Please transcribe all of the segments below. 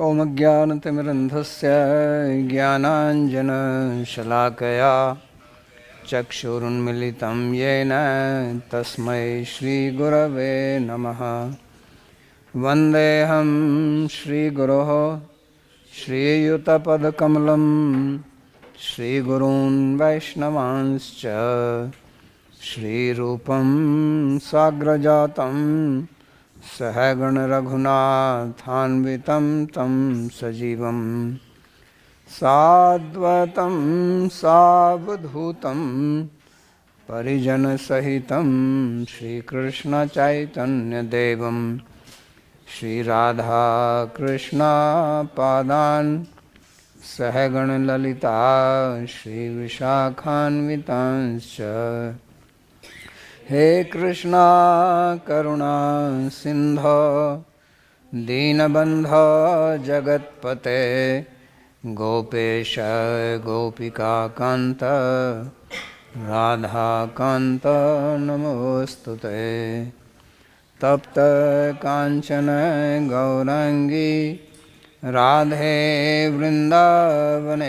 ॐ अज्ञानतिमिरन्धस्य ज्ञानाञ्जनशलाकया चक्षुरुन्मिलितं येन तस्मै श्रीगुरवे नमः। वन्देऽहं श्रीगुरोः श्रीयुतपदकमलं श्रीगुरून् वैष्णवांश्च श्रीरूपं साग्रजातं सहगण रघुनाथान्वितं तं सजीवं साद्वतं सावधूतं परिजनसहितं श्रीकृष्णचैतन्यदेवं श्रीराधाकृष्णपादान् सहगण ललिता श्रीविशाखान्वितांश्च। हे कृष्णा करुणा सिंधो दीनबंधो जगत्पते गोपेश गोपिकाकांत राधाकांत नमोस्तुते। तप्त कांचन गौरांगी राधे वृंदावनेश्वरी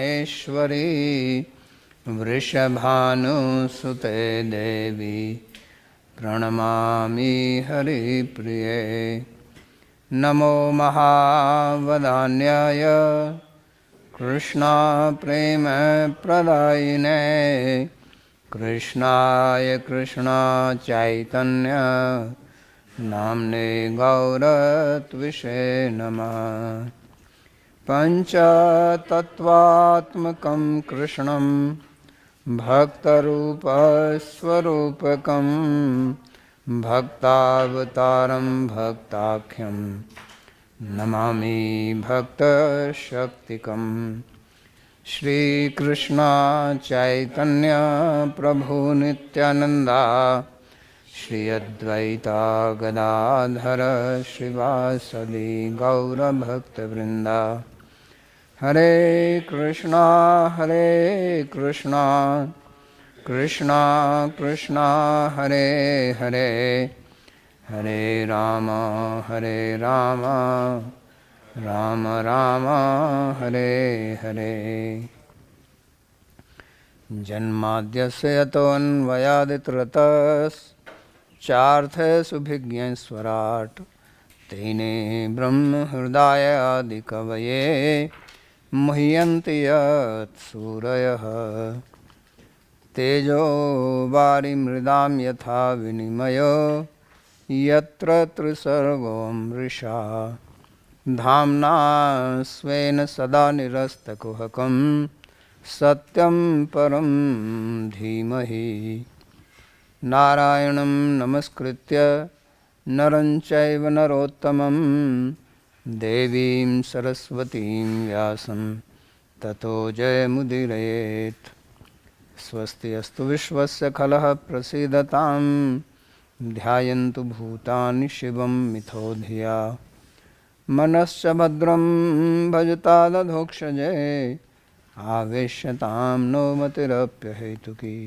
वृषभानुसुते देवी प्रणमामि हरिप्रिये। नमो महावदान्याय कृष्णा प्रेम प्रदायिने कृष्णाय कृष्णा चैतन्य नाम्ने गौरत्विषे नमः। पंचतत्वात्मकं कृष्णं भक्तरूपस्वरूपकं भक्तावतारं भक्ताख्यं नमामि भक्तशक्तिकं। श्रीकृष्ण चैतन्य प्रभु नित्यानंदा श्री अद्वैता गदाधर श्रीवासदि गौरभक्तवृंदा। हरे कृष्णा कृष्णा कृष्णा हरे हरे हरे राम राम राम हरे हरे। जन्माद्यस्य यतोऽन्वयादितरतश्चार्थेषुभिज्ञस्वराट् तेने ब्रह्महृदाय आदिकवये मुह्यन्ति यत्सूरयः। तेजो वारिमृदां यथा विनिमयो यत्र त्रिसर्गो मृषा धाम्ना स्वेन सदा निरस्तकुहकं सत्यं परं धीमहि। नारायणं नमस्कृत्य नरं चैव नरोत्तमं देवीं सरस्वतीं व्यासं ततो जयमुदीरयेत्। स्वस्ति अस्तु विश्वस्य खलः प्रसीदतां ध्यायन्तु भूतानि शिवं मिथो धिया। मनश्च भद्रं भजतादधोक्षजे आवेश्यतां नो मतिरप्यहेतुकी।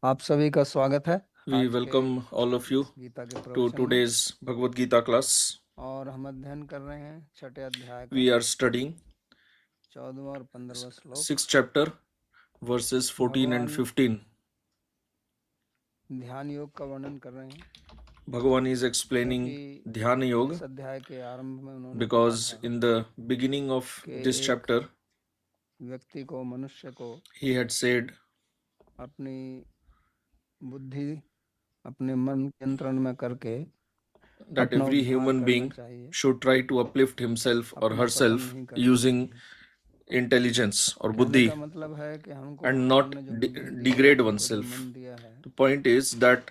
आप सभी का स्वागत है। We welcome all of you Gita के to प्रवचन में today's Bhagavad Gita class. और हम अध्ययन कर रहे हैं छठे अध्याय का We are studying 14वां और 15वां श्लोक 6th chapter, verses 14 and 15. ध्यान योग का वर्णन कर रहे हैं Bhagavan is explaining Dhyana Yoga इस अध्याय के आरंभ में उन्होंने because in the beginning of this chapter व्यक्ति को मनुष्य को he had said अपनी बुद्धि अपने मन नियंत्रण में करके that every human being should try to uplift himself or herself using intelligence or buddhi and not degrade oneself. The point is that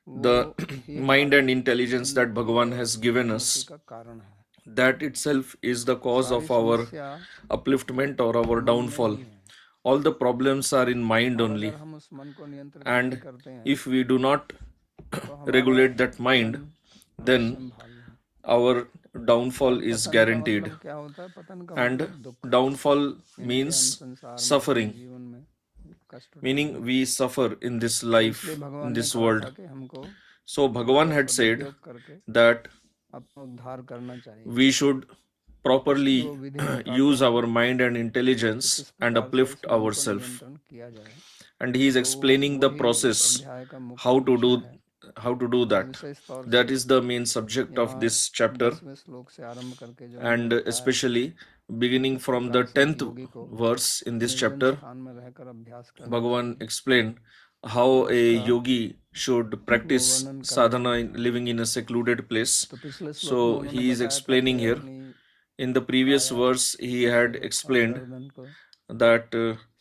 the mind and intelligence that Bhagavan has given us, that itself is the cause of our upliftment or our downfall. All the problems are in mind only, and if we do not regulate that mind, then our downfall is guaranteed. And downfall means suffering, meaning we suffer in this life, in this world. So Bhagavan had said that अपना उद्धार करना चाहिए। we should इसलिए properly वो विधि बताते use हैं our mind and कि intelligence किस and प्रकार से uplift इस मन को ourselves. नियंत्रण किया जाए। And he is तो explaining the वही इस process अध्याय का मुख्य how to विषय do है। और that. विशेष तौर That से is the main subject of यहाँ this chapter, 10वें श्लोक से आरंभ करके जो हमने and बताया especially beginning किस from the प्रकार से एक 10th योगी को verse in this निर्जन chapter, स्थान में रहकर अभ्यास करना Bhagavan चाहिए, explained how a उसका yogi should वो practice वर्णन कर रहे sadhana हैं। living in a secluded place. तो पिछले श्लोक में So उन्होंने he is बताया था explaining कि here. अपनी In the previous काया, verse, he had सिर और explained गर्दन को that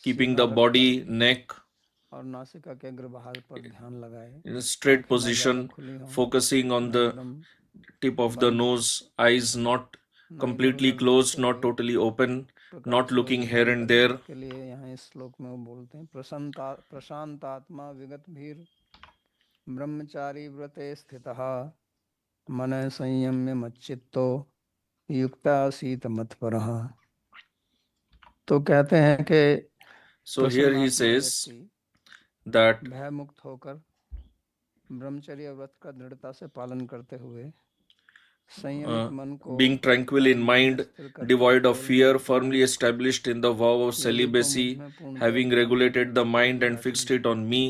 keeping सीधा the रखकर body, neck और नासिका के अग्रभाग पर ध्यान लगाए, in a straight आंखें ना ज्यादा position, खुली हों, focusing on ना the एकदम tip of the बंद, nose, eyes not ना completely इधर-उधर closed, देखते not हुए totally open, प्रकार not से looking here ध्यान and करें। there. इसके लिए यहाँ इस श्लोक में वो बोलते हैं प्रशांत आत्मा विगत भीर ब्रह्मचारी व्रते स्थितः मनः संयम्य मच्चित्तो युक्तासीत मत्परः। तो कहते हैं कि So here he प्रसन्नात्मा says व्यक्ति that भय मुक्त होकर ब्रह्मचर्य व्रत का दृढ़ता से पालन करते हुए संयमित मन को being tranquil in परम धाम में mind, स्थिर करके devoid of केवल fear, मन firmly बनाए, established in the vow of योगी को मुझ celibacy, में पूर्णतः having ध्यान regulated the लगाने mind के and लिए fixed बैठें। it on me,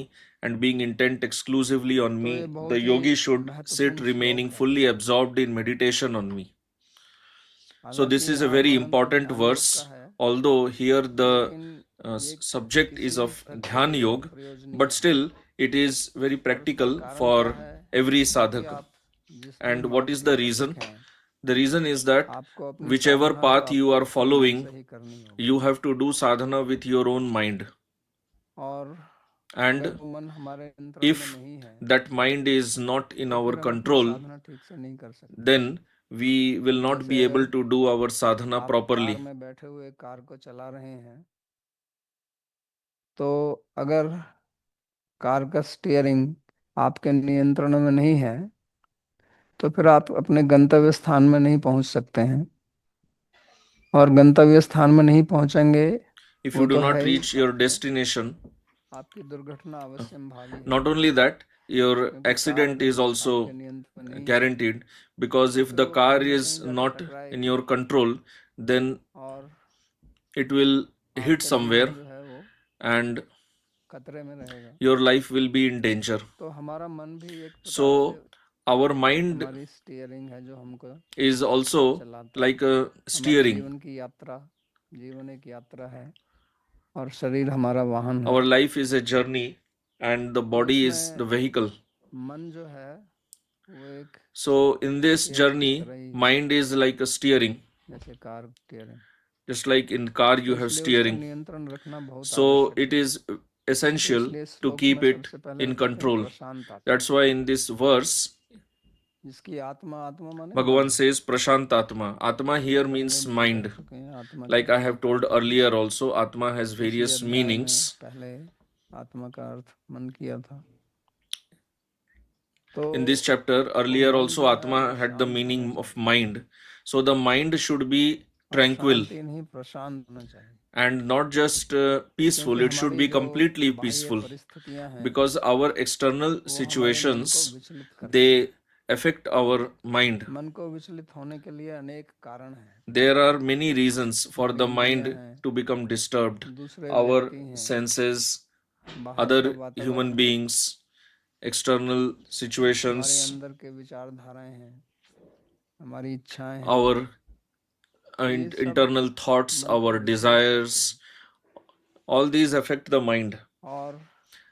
and being intent exclusively on तो ये me, बहुत the he yogi should sit महत्वपूर्ण remaining श्लोक है। fully absorbed in meditation on me. So हालांकि this is a यहाँ very वर्णन तो important ध्यान योग का verse, है, although here the लेकिन ये subject किसी is भी of भक्त Dhyan के लिए Yoga, प्रयोजनीय but है। still it is very और उसका practical कारण क्या for है? every क्योंकि sadhak. आप जिस भी And what मार्ग is के the पर reason? हैं, The reason is that आपको अपनी whichever साधना तो path you आपको are अपने मन following, से ही करनी होगी। you have to do sadhana with your own mind. और And अगर वो मन हमारे नियंत्रण में if नहीं है, that mind is not in तो our फिर हम अपनी control, साधना ठीक से नहीं कर सकते। then we will not be जैसे able to do our sadhana आप properly. कार में बैठे हुए कार को चला रहे हैं, तो अगर कार का स्टीयरिंग आपके नियंत्रण में नहीं है, तो फिर आप अपने गंतव्य स्थान में नहीं पहुंच सकते हैं, और गंतव्य स्थान में नहीं पहुंचेंगे If वो you do तो not है ही reach your बात है, destination, आपकी दुर्घटना अवश्य भावी है, not only that, your क्योंकि कार accident अगर is also आपके नियंत्रण में नहीं है, guaranteed, because तो if फिर the वो car कहीं ना is कहीं जाकर not in टकराएगी your control, then और it will hit आपका somewhere जीवन जो है वो and खतरे में रहेगा। your life will be in danger. तो हमारा मन भी एक प्रकार So से our mind हमारी स्टीयरिंग है जो हमको is also चलाता है। like a हमारे steering. जीवन की यात्रा, जीवन एक यात्रा है और शरीर हमारा वाहन है। Our life is a journey and the तो body is the इसमें vehicle. मन जो है वो एक So in this steering की journey, तरह ही है, mind is like a steering. जैसे car steering. Just like in car तो you have इसलिए उसका steering. नियंत्रण रखना बहुत So आवश्यक it है। is तो essential इसलिए to श्लोक keep में it सबसे पहले in कहते हैं control. प्रशांत आत्मा, That's why in this verse, जिसकी आत्मा, आत्मा माने Bhagavan मन, says Prashant Atma. Atma here पहले means भी mind. कह चुके हैं आत्मा Like क्या I है। have told earlier also, Atma has इसी various अध्याय में meanings. पहले आत्मा का अर्थ मन किया था। तो In this chapter, वो earlier मन also जो है Atma वो had the शांत meaning होना of चाहिए, mind. So the mind should be और tranquil शांति नहीं प्रशांत होना चाहिए, and not just peaceful. क्योंकि It should हमारी be जो completely बाह्य peaceful, परिस्थितियां हैं because our external वो हमारे मन को situations, विचलित करती हैं। they affect our mind. मन को विचलित होने के लिए अनेक कारण हैं। There are many reasons for हमारी the इंद्रियां mind हैं, to become disturbed. दूसरे Our व्यक्ति हैं, senses, बाहर का other वातावरण human है, beings, external हमारे situations, अंदर के विचारधाराएं हैं, हमारी इच्छाएं हैं, our ये सब internal thoughts, मन को our विचलित करते desires, हैं। all these affect the mind. और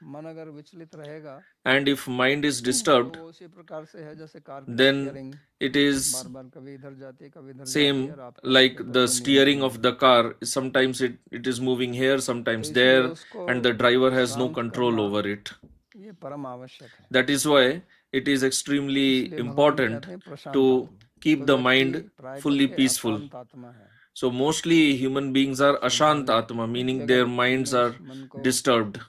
मन अगर विचलित रहेगा And if mind is तो disturbed, वो उसी प्रकार से है जैसे कार की then स्टीयरिंग it is बार बार कभी इधर जाती है कभी इधर जाती same है और आपका like उसके ऊपर the कोई steering नियंत्रण of नहीं the car. Sometimes it is moving here, तो sometimes इसलिए there, उसको and the driver has no शांत control करना over it. ये परम आवश्यक है। That is why it is extremely इसलिए भगवान important कहते हैं प्रशांत to आत्मा। keep तो the व्यक्ति mind प्राय fully करके peaceful. अशांत आत्मा है, So mostly human beings are ashant जिन्होंने atma, एक meaning जगह their अपने minds उस are मन को disturbed.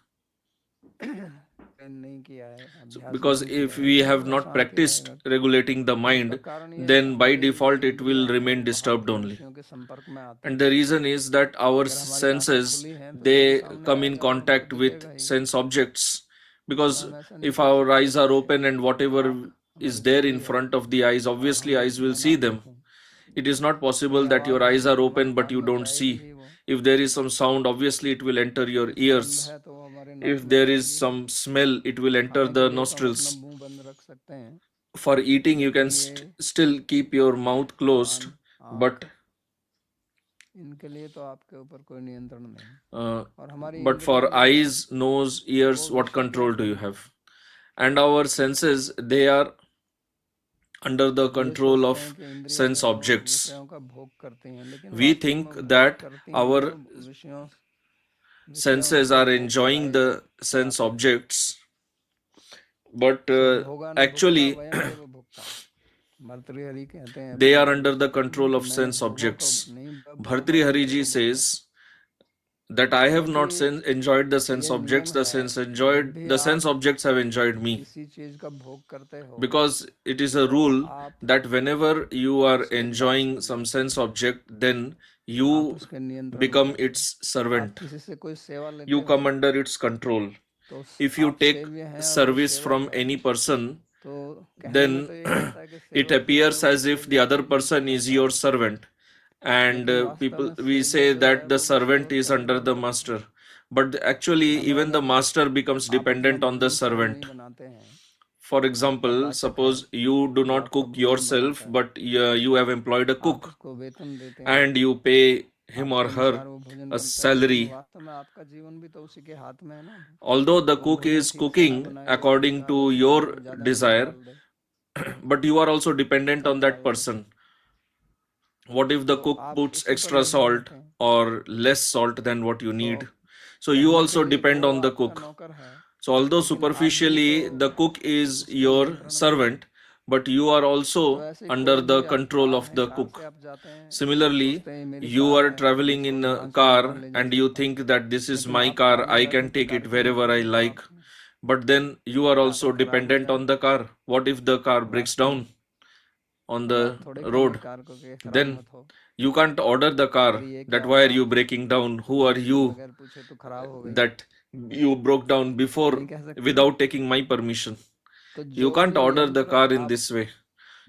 ट्रेन नहीं किया है, अभ्यास Because नहीं किया if है, we तो have वो not अशांत ही practiced रहेगा। regulating the उसका mind, कारण ये है कि then by हमारी default जो it will इंद्रियां हैं remain वो बाहर disturbed के only. विषयों के संपर्क में आती And हैं। the reason is that our अगर हमारी आंखें senses, खुली हैं तो सब they सामने come in आएगा और हमको contact with दिखेगा ही। sense objects. तो Because हम ऐसा नहीं if कर our सकते eyes are कि open and whatever आप is there in front of the eyes, obviously eyes will see them. It is not possible that your eyes are open but you don't see. If there is some sound, obviously it will enter your ears. If there is some smell, it will enter the nostrils. For eating, you can still keep your mouth closed, but but for eyes, nose, ears, what control do you have? And our senses, they are under the control of sense objects. We think that our senses are enjoying the sense objects, but actually they are under the control of sense objects. Bhartrihari Ji says that I have not enjoyed the sense objects, the sense objects have enjoyed me. Because it is a rule that whenever you are enjoying some sense object, then you become its servant. You come under its control. If you take service from any person, then it appears as if the other person is your servant. And we say that the servant is under the master. But actually, even the master becomes dependent on the servant. For example, suppose you do not cook yourself, but you have employed a cook and you pay him or her a salary. Although the cook is cooking according to your desire, but you are also dependent on that person. What if the cook puts extra salt or less salt than what you need? So you also depend on the cook. So although superficially the cook is your servant, but you are also under the control of the cook. Similarly, you are traveling in a car and you think that this is my car, I can take it wherever I like. But then you are also dependent on the car. What if the car breaks down on the road? Then you can't order the car that why are you breaking down? Who are you that you broke down before without taking my permission? You can't order the car in this way.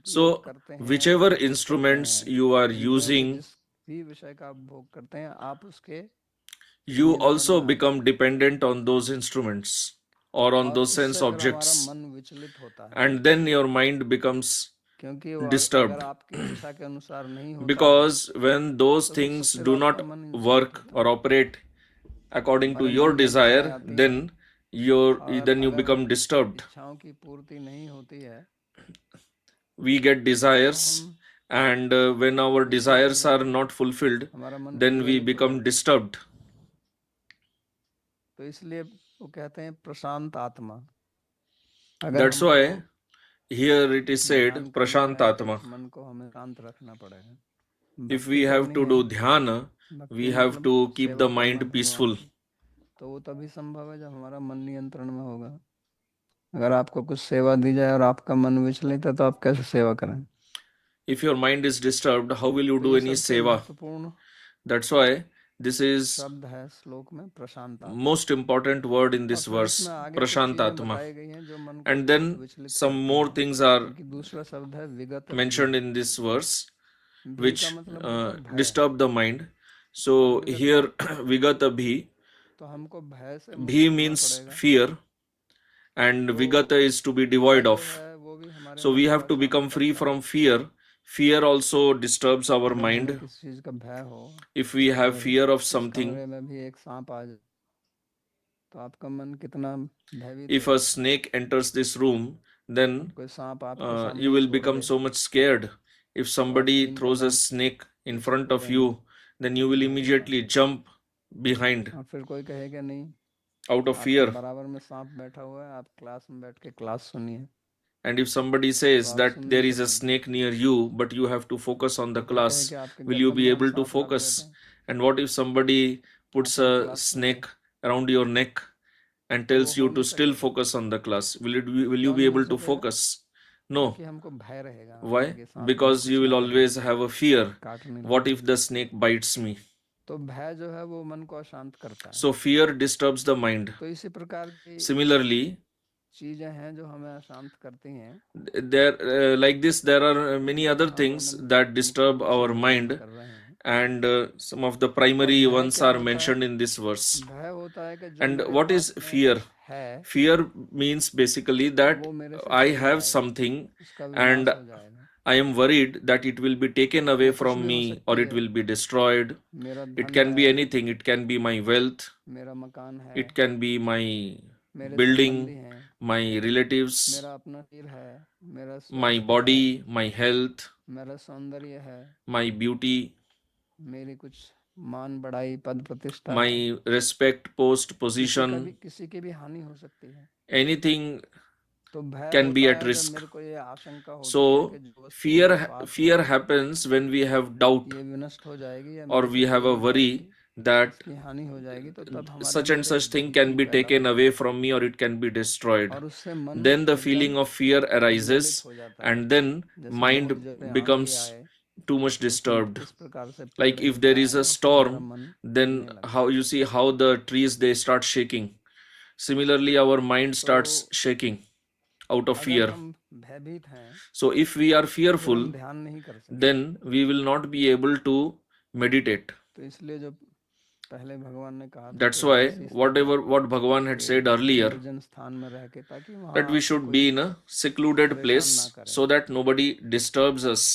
So whichever instruments you are using, you also become dependent on those instruments or on those sense objects, and then your mind becomes disturbed. Because when those things do not work or operate according to your desire, then you become disturbed. We get desires, and when our desires are not fulfilled, then we become disturbed. That's why here it is said Prashantatma. If we have to do dhyana, we have to keep the mind peaceful. तो वो तभी संभव है जब हमारा मन नियंत्रण में होगा. अगर आपको कुछ सेवा दी जाए और आपका मन विचलित है तो आप कैसे सेवा करें? If your mind is disturbed, how will you do any seva? That's why this is most important word in this verse, Prashantatma. And then some more things are mentioned in this verse which disturb the mind. So here Vigata Bhi. Bhi means fear and Vigata is to be devoid of. So we have to become free from fear. Fear also disturbs our mind. If we have fear of something, if a snake enters this room, then you will become so much scared. If somebody throws a snake in front of you, then you will immediately jump behind out of fear. And if somebody says that there is a snake near you, but you have to focus on the class, will you be able to focus? And what if somebody puts a snake around your neck and tells you to still focus on the class? Will you be able to focus? No. Why? Because you will always have a fear. What if the snake bites me? So fear disturbs the mind. Similarly, चीजें हैं जो हमें अशांत करती हैं, There, like this, there are many other things that disturb our mind, कर रहे हैं। and some of the primary ones are mentioned in this verse. भय होता है कि जो And मेरे what पास is fear? है Fear means basically that वो मेरे से I चला have जाएगा, something उसका विनाश and हो जाएगा, I am worried that it will be taken away वो कुछ from भी हो me or सकती it है। will be destroyed. मेरा It धन can be है, anything. It can be my wealth. मेरा मकान है, It can be my मेरे building, संबंधी हैं, my relatives, मेरा अपना शरीर है, मेरा my स्वास्थ्य है, body, my health, मेरा सौंदर्य है, my beauty, मेरी कुछ मान बढ़ाई पद प्रतिष्ठा है। my respect, post, किसी position, की भी हानि हो सकती है। anything तो भय can be होता at है जब risk. मेरे को ये आशंका होती है So कि जो वस्तु मेरे पास fear है happens when we have doubt ये विनष्ट हो जाएगी या or मेरे we से have चली a worry जाएगी, that इसकी हानि हो जाएगी, तो तब हमारे such and अंदर एक such thing भीति can be पैदा taken होती away है from me or it can be destroyed. और उससे मन Then the एकदम feeling of fear विचलित arises हो जाता है। and then जैसे mind बहुत जोर आंधी becomes आए too much तो उसमें disturbed. किस प्रकार से Like पेड़ if there is हिलता a है, ऐसे हमारा storm, मन then हिलने लगता how है। you see how the trees they start shaking. Similarly, our mind starts तो shaking out of अगर fear. हम भयभीत हैं So if we are तो फिर fearful, हम ध्यान नहीं कर सकते। then we will not be able to meditate. तो इसलिए जो पहले भगवान ने कहा था That's कि why ऐसी स्थिति what Bhagavan had के said earlier, निर्जन स्थान में रह के, ताकि that वहाँ we आपको should कोई be in a secluded परेशान ना place करे। so that nobody disturbs us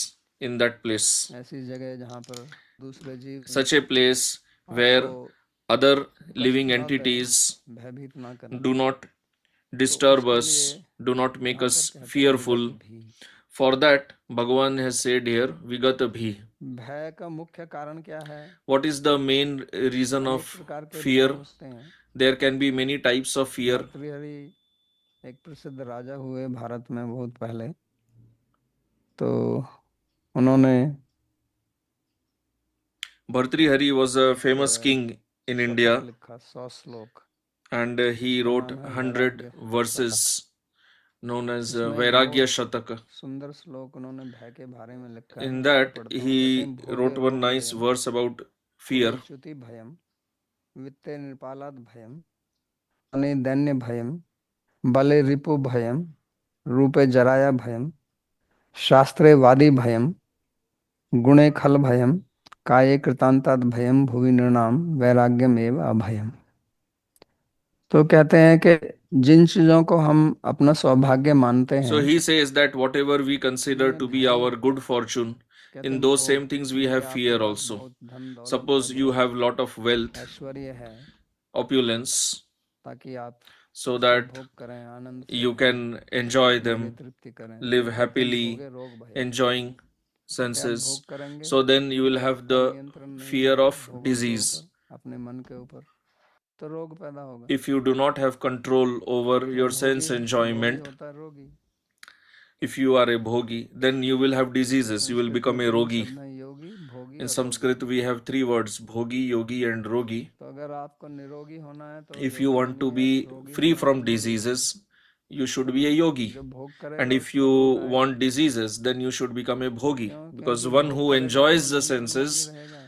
in that place. ऐसी जगह जहाँ पर दूसरे जीव Such a place where आपको other कष्ट living ना करें, entities भयभीत ना करें। do not तो disturb उसके us, लिए do not make यहाँ us पर कहते हैं fearful. विगत भी। For that, Bhagavan has said here, Vigata bhi. भय का मुख्य कारण क्या है? What is the main reason अनेक of प्रकार के भय fear? होते हैं। There can be many types of fear. Bhartrihari एक प्रसिद्ध राजा हुए भारत में बहुत पहले, तो उन्होंने Bhartrihari was a famous king in India लिखा 100 श्लोक, and he उसका wrote नाम है 100 वैराग्य शतक। verses known as इसमें एक Vairagya बहुत Shataka. सुंदर श्लोक उन्होंने भय के बारे में लिखा है। In मैं that, पढ़ता हूँ। कहते he हैं, भोगे wrote one रोग nice भयम, verse about fear. च्युति भयम, वित्ते नृपालाद भयम, धने दैन्य भयम, बले रिपु भयम, रूपे जराया भयम, शास्त्रे वादी भयम, गुणे खल भयम, काये कृतांताद भयम, भुवि नृणाम वैराग्यम एव अभयम। तो कहते हैं कि जिन चीजों को हम अपना सौभाग्य मानते हैं, So he says that whatever we consider to be our good fortune, in those same things we have fear also. Suppose you have lot of wealth, ऐश्वर्य है, opulence, ताकि आप so that भोग करें, आनंद से you can enjoy them, तृप्ति करें, live कहते हैं, happily, भोगे रोग भय। enjoying क्या senses. भोग करेंगे? So then you will अगर have आपका the नियंत्रण नहीं fear है of भोगों के disease. ऊपर, अपने मन के ऊपर, तो रोग पैदा होगा। If you do not have control over your sense भोगी enjoyment, होता है रोगी। if you are a bhogi, then you will have diseases, you will Sanskrit become में a तीन rogi. शब्द हैं, योगी, भोगी In और Sanskrit, we have three words, bhogi, yogi, and rogi. रोगी। तो अगर आपको निरोगी होना है तो If you Yogi want to बनिए, be रोगी free होना है from तो भोगी बनिए। diseases, you should be a yogi. जो भोग And करेगा if उसको you रोग आएगा। want diseases, then you should become a bhogi. क्यों? Because क्योंकि one भोग who करेगा तो enjoys the निरंतर भोगी senses, रहेगा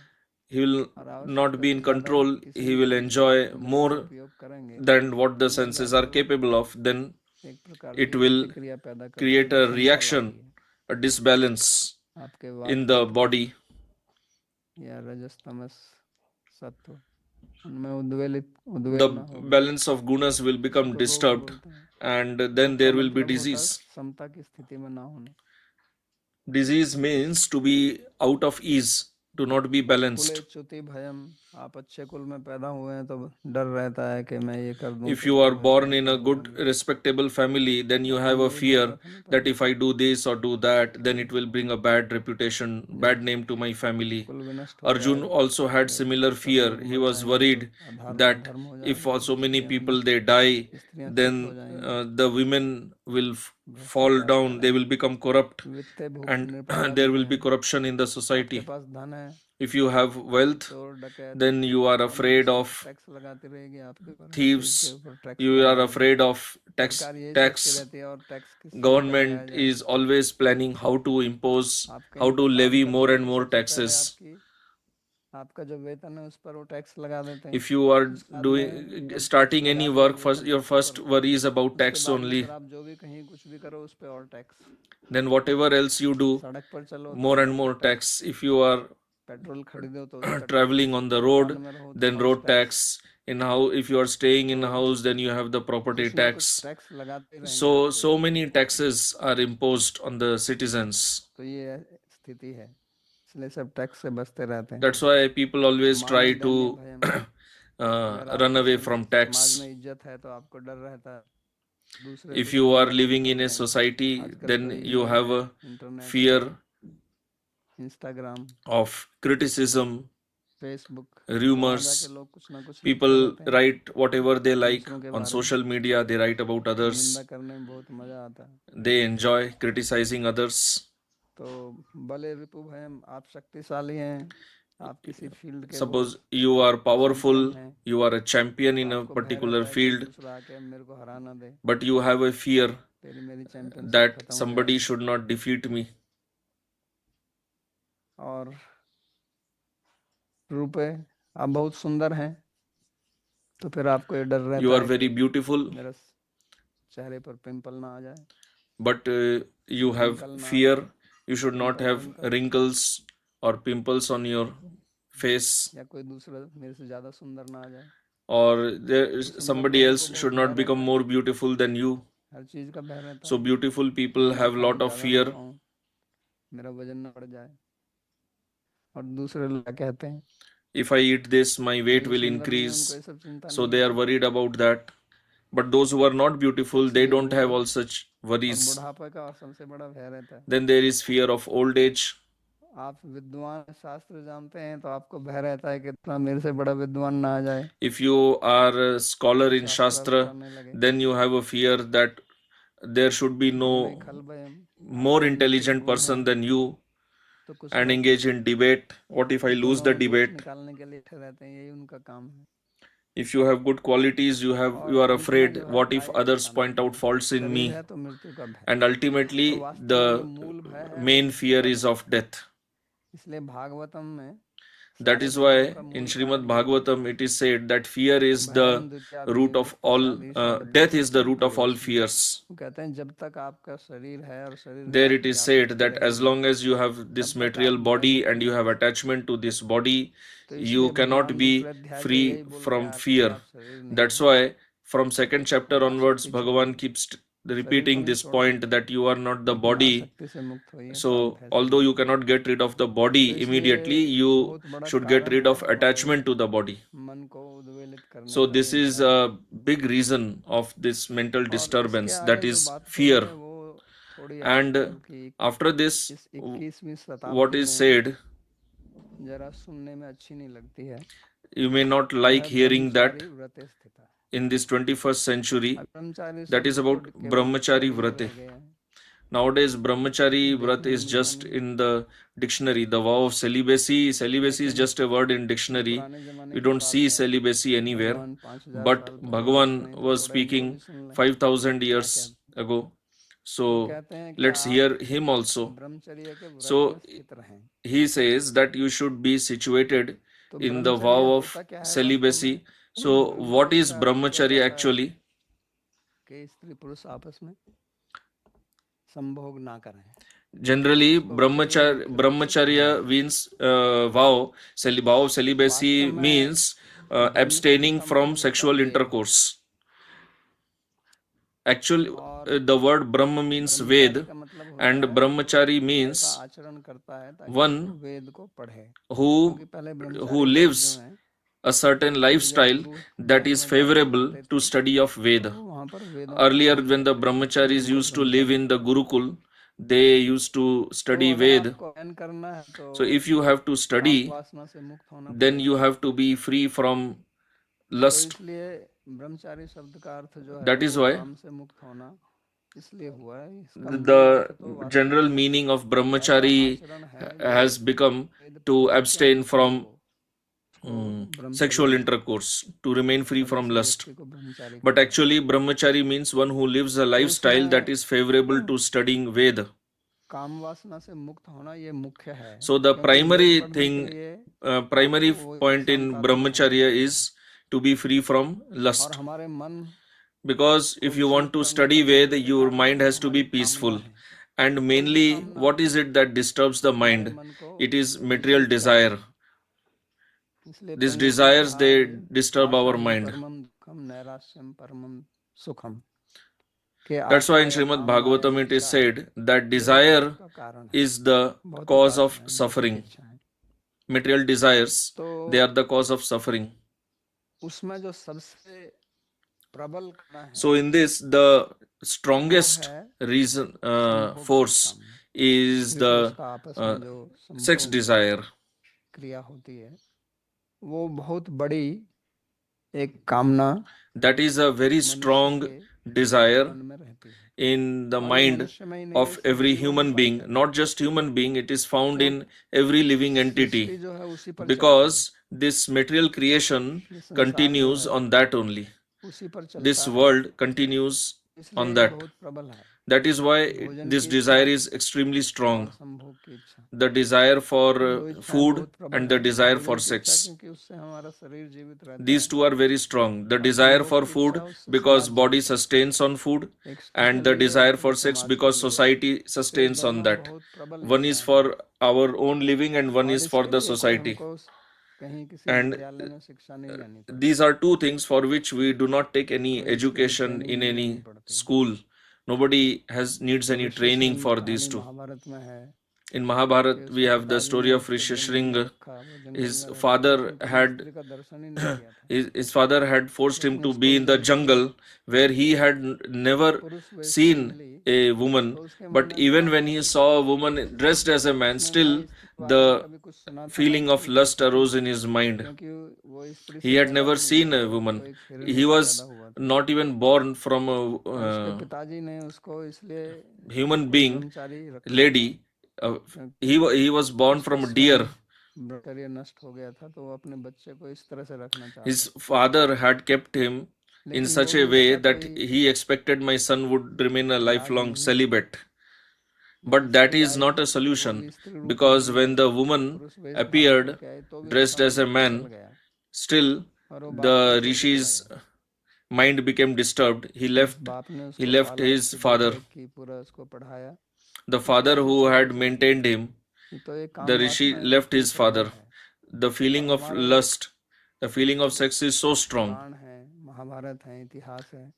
he will और not be आवश्यकता in से ज्यादा control, किसी he भी will चीज का enjoy इंद्रियों का more उपयोग करेंगे, than what the तो senses are आपको capable of, then एक प्रकार it की will प्रतिक्रिया पैदा कर create देगी, a क्षमता reaction, लाती है a disbalance आपके in the वात body. या रजस तमस सत्व, उनमें उद्वेलित The उद्वेलना होगी, balance of gunas will become उसको रोग disturbed, बोलते हैं। and रोग then का there will be मतलब होता है disease. समता की स्थिति में ना होना। Disease means to be out of ease, to not be कुले balanced. च्युति भयम, आप अच्छे कुल में पैदा हुए हैं तो डर रहता है कि मैं ये कर दूं If तो you ये are हो born जाए, in तो a वो good, बन जाए। respectable family, then you अपने have a गुरु fear महाराज नहीं that पता if I do this or do that, then it will bring a bad reputation, bad name to my family. कुल विनष्ट हो Arjun जाएगा, also had similar fear. He मर was जाएंगे worried तो अधर्म that अधर्म हो if जाएगा, also many स्त्रियां people they die, स्त्रियां छुट हो then जाएंगी, the women will fall भ्रष्टाचार down, they will become corrupt, वित्ते and नृपालाद there will be भयम। corruption in the आपके society. पास धन है, If you have wealth, चोर डकैत then you are afraid government of tax लगाती रहेगी आपके ऊपर, हर चीज के thieves, ऊपर टैक्स you लगा are देगी, afraid of सरकार यही सोचती tax. रहती है और टैक्स किस से लगाया Government जाए, is always planning how to impose, आप how कहीं to काम levy करते more हैं and तो more सबसे पहले taxes. आपकी आपका जो वेतन है उस पर वो टैक्स लगा देते हैं। If you are बाद में doing जब starting any लगा work, देंगे first वेतन your उसके first ऊपर, worry is about उसके tax बाद में only. फिर आप जो भी कहीं कुछ भी करो उस पे और tax, Then whatever else you do, सड़क पर चलो तो more and सड़क more पर tax, tax. If you are petrol खरीदो तो उसका traveling टैक्स, on the मकान road, में रहो तो then house road tax. tax. In how if you are staying in तो a house, then you have the property कुछ ना कुछ tax. टैक्स लगाते रहेंगे So आपके ऊपर। many taxes are imposed on the citizens. तो ये स्थिति है, इसलिए सब टैक्स से बचते रहते हैं। That's why people always try मान धन्य to भयम, अगर run आपकी away from समाज tax. में इज्जत है तो आपको डर रहता है दूसरे If you दुष्कर्म are में नहीं living in फंस a जाएंगे। society, आजकल तो then you ईमेल have है, a इंटरनेट है, fear Instagram, of criticism, Facebook, वहाँ rumors. जाके लोग कुछ ना कुछ लिखते People रहते हैं write whatever they like दूसरों के on बारे में। social media, they write about निंदा others, करने में बहुत मजा आता है। they enjoy criticizing others. तो बले रिपु भयम, आप शक्तिशाली हैं, आप किसी फील्ड के वो Suppose you are powerful, champion हैं, you are a champion तो in a आपको भय particular रहता है कि field, दूसरा आके मेरे को हरा ना दे, but you have a fear तेरी मेरी चैंपियनशिप that खत्म हो somebody जाएगी। should not defeat me. और रूपे, आप बहुत सुंदर हैं, तो फिर आपको ये डर You रहता are है very कि beautiful, मेरा चेहरे पर पिंपल ना आ जाए, but you have रिंकल ना आ fear. जाए, You should not wrinkle have wrinkle, wrinkles or pimples on your face, या कोई दूसरा मेरे से ज्यादा सुंदर ना आ जाए। or there तो is सुंदर somebody लोगों else को should बहुत भय not become रहता है, more beautiful than you. हर चीज का भय रहता So है beautiful कि people मैं have खाऊं lot of ज्यादा ना fear. खाऊं, मेरा वजन ना बढ़ जाए। और दूसरे लोग क्या कहते हैं, If I eat this, my तो weight जो will सुंदर नहीं है उनको increase. ये सब चिंता So नहीं they are होती, worried about that. But those who are not beautiful, they इसलिए don't वो have सब। all such और worries. बुढ़ापे का सबसे बड़ा भय रहता है। Then there is fear of old age. आप विद्वान शास्त्र जानते हैं तो आपको भय रहता है कि इतना मेरे से बड़ा विद्वान ना आ जाए, If you are a scholar in शास्त्र Shastra, पढ़ने लगे। then you have a fear that there should be गुणे no खल भयम, more आपके अंदर कुछ intelligent गुण person हैं than you तो कुछ and लोग engage in debate. What if I lose गुणों the में दोष debate? निकालने के लिए ठहरे रहते हैं, यही उनका काम है। If you have good qualities, you और are अंत में afraid, जो है what if काय others क्लेशानाम point out भयम, faults in शरीर me? है तो मृत्यु का भय। And तो ultimately, वास्तव में जो the मूल भय है वो main मृत्यु fear का is भय of है। death. इसलिए भागवतम में That सारे is भयों why का in मूल Srimad कारण यही है। Bhagavatam it is said that fear is the भयम द्वितीयापि root of नित्यस्य all, ईषद death is the root of all भयोस्मि। fears. वो कहते हैं जब तक आपका शरीर है और शरीर में There it आपकी is said आसक्ति that as रहेगी, long as you have तब this तक material आप भय body मुक्त and नहीं you हो have सकते। attachment to this body, तो you इसलिए cannot भगवान be दूसरे अध्याय के free यही बोल के from आते हैं fear. आप शरीर नहीं That's हो, why from second chapter और onwards, आसक्ति Bhagavan छोड़िए, keeps शरीर को repeating नहीं this छोड़ना point है, that you are not the लेकिन body. आसक्ति से मुक्त होइए तो आप So, भय से although मुक्त you होंगे। cannot get rid of the तो body इसलिए immediately, ये you बहुत बड़ा should get कारण rid है of हमारे attachment to the body. मन को उद्वेलित करने So, का, this ये is भय। a big reason of this mental और इसके disturbance, आगे that जो is बात कही fear. है वो थोड़ी And आजकल की after this, इस 21वीं what शताब्दी is में said, जरा सुनने में अच्छी नहीं लगती है। you may not वो like है hearing that ब्रह्मचारी व्रते स्थिता। in this 21st century, अब ब्रह्मचारी that is शब्द तो about केवल brahmachari डिक्शनरी में vrate. रह गए हैं, Nowadays, brahmachari ये vrat देखने को is मिलता just नहीं। in the dictionary. The vow of celibacy, celibacy is लेकिन just a word in जो dictionary. पुराने जमाने We की don't बात see है, celibacy anywhere. भगवान 5000 But साल पहले बोल Bhagavan रहे हैं, तो was थोड़े हम वो speaking भी सुन लें 5000 क्या years कहते हैं। ago. वो So कहते हैं कि let's आप hear him also. ब्रह्मचर्य के व्रत So में स्थित रहें। he says that you should be situated तो in the vow ब्रह्मचर्य of होता क्या है वास्तव celibacy. में? So what ब्रह्मचर्य is का अर्थ किया brahmacharya जाता है actually? कि स्त्री पुरुष आपस में संभोग ना करें। Generally, इसको ब्रह्मचर्य बोलते हैं। brahmacharya means vow of celibacy वास्तव में means जन्म से abstaining तो from संभोग होता sexual वेद है, intercourse. Actually, और the word Brahma means Brahmachari Ved, का मतलब होता and है brahmachari कि means ऐसा आचरण करता है ताकि one वो वेद को पढ़े, who क्योंकि पहले ब्रह्मचारी लोग lives जो हैं a certain वो जब lifestyle गुरु that मठ is में जाया favorable करते to थे study of तो Veda. वो वहाँ पर वेदों का Earlier, अध्ययन when the करते थे, brahmacharis इसलिए used to live Brahmachari in the कहलाते हैं। Gurukul, they used to तो study अगर Ved. आपको अध्ययन करना है तो So if you have to काम study, वासना से मुक्त होना then you पड़ेगा। have to be free from तो lust. इसलिए ब्रह्मचारी शब्द का अर्थ जो है That is वो why काम से मुक्त होना इसलिए हुआ है। इसका मूल the अर्थ तो वास्तव general में meaning of ऐसा brahmachari आचरण है जो has become वेद to पढ़ के abstain अनुष्ठित from हो, उसको ब्रह्मचर्य sexual बोलते हैं। intercourse, to remain free इस वजह from से lust. व्यक्ति को ब्रह्मचारी But कहते हैं। actually, brahmachari means one who lives a तो lifestyle that उसमें is favorable to studying Veda. काम वासना से मुक्त होना ये मुख्य है, So the क्योंकि योग primary पढ़ने के thing, लिए primary आपको वो point in शांत आत्मा brahmacharya होना is to be free from चाहिए। और lust. हमारे मन Because को if you विचलित want to करने study वाले Ved, मुख्य your कारण mind हैं has to be हमारी peaceful. कामनाएं। And कोई भी mainly, कामना what is it that disturbs the हमारे mind? मन को It is material विचलित करती desire. है। इसलिए These कहीं इसमें desires, कहा they है disturb Asha our he mind. परमम दुखम नैराश्यम परमम सुखम, कि That's why आशा in या Srimad कामना या Bhagavatam it is इच्छा said that यही desire दुख का कारण है। is the भौतिक cause of आशाएं, भौतिक suffering. इच्छाएं, Material desires, तो they are the cause of suffering. उसमें जो सबसे प्रबल करना है So in this, the वो strongest है reason, संभोग की force कामना। is स्त्री पुरुष the का आपस uh, में जो sex संभोग desire. क्रिया होती है वो बहुत बड़ी एक कामना That is a very मनुष्य strong के desire मन में रहती है। in the खाली mind मनुष्य में ही नहीं, of ये every सृष्टि वही human पर being, चल not just human being, it is found क्यों in every living Srishti entity, जो है उसी पर चलती है। because this material creation ये संसार जो continues है on that only. उसी पर चलता This है, world continues इसलिए on ये that. बहुत प्रबल है। That is why भोजन this की desire इच्छा is extremely और strong. संभोग की इच्छा, The desire for ये दो इच्छाएं food बहुत प्रबल and the हैं। desire भोजन for की इच्छा sex. क्योंकि उससे हमारा शरीर जीवित रहता These है two are very strong. The और desire संभोग for की food इच्छा उससे because समाज body जीवित रहता sustains on food, है। एक स्त्री and के the लिए desire एक for sex समाज के because लिए, society तो ये sustains on दोनों that. बहुत प्रबल One is इच्छाएं हैं for our own living and one और is for इसके the लिए कोई society. हमको कहीं किसी And विद्यालय में शिक्षा नहीं लेनी पड़ती, these are two things for which we do not take any कोई इसके लिए education ट्रेनिंग in नहीं लेनी any पड़ती। school. Nobody has needs जो any Rishi training Shring for these कहानी two. महाभारत में है In कि Mahabharata, we उसके have the पिताजी story ने of उसको Rishi जंगल में Shringa. रखा, वो जंगल His में रहता था, father लेकिन कभी had स्त्री का दर्शन ही नहीं किया था, his father had forced him लेकिन to उसको be in the जब jungle where he had never पुरुष वेश में seen मिली a woman. तो उसके मन But में even विवाह when होने he की saw a तैयारी woman dressed as a थी। man, उसने कहा still इसके बारे में the कभी कुछ सुना था ना feeling of कभी lust देखा था, arose in his mind. क्योंकि वो स्त्री He से had पैदा never ही नहीं seen हुआ a था, वो woman. तो एक हिरणी He से पैदा was हुआ था not even born from a और उसके पिताजी ने उसको इसलिए human एक being, ब्रह्मचारी रखा था lady. क्योंकि He was born उसका from a स्वयं deer. ब्रह्मचर्य नष्ट हो गया था, तो वो अपने बच्चे को इस तरह से रखना चाहता His था। father had kept him in लेकिन such वो a भी way उसका that कोई he expected my son would remain a इलाज lifelong नहीं निकला, celibate. जब But that स्त्री is आई not a तो वो solution भी स्त्री रूप में because he when the woman पुरुष वेश धारण appeared करके आई तो भी उसका dressed as a मन फिसल man, गया still और वो बाप को the छोड़ के चला rishis गया। mind became disturbed. He जिस left. बाप ने He उसको left पाला, his उसकी father. देखरेख की, पूरा उसको पढ़ाया, The उसको father भी who छोड़ के had चला गया। maintained him, ये तो एक the काम rishi वासना left इतनी his प्रबल father. है The और feeling of हमारे lust, the feeling of sex is so जो strong. पुराण है, महाभारत है, इतिहास है,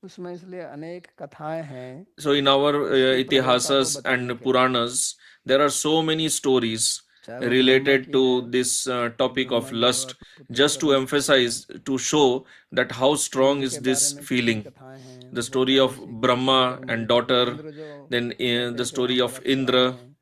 उसमें इसलिए अनेक कथाएं हैं So in our इसकी प्रबलता को itihasas बताने and के लिए, Puranas, there are so many stories चाहे वो ब्रह्मा related की to है this कि topic ब्रह्मा of जी जो lust, पुत्री just को to नष्ट कर दिया, emphasize, to show that how strong Indra is के बारे this में कितनी feeling. कथाएं हैं, The वो story बताई of इसी इसी Brahma वर्णन and के लिए। daughter, इंद्र जो then कहते the हैं कि story हम of बड़े अप्सरा Indra. हैं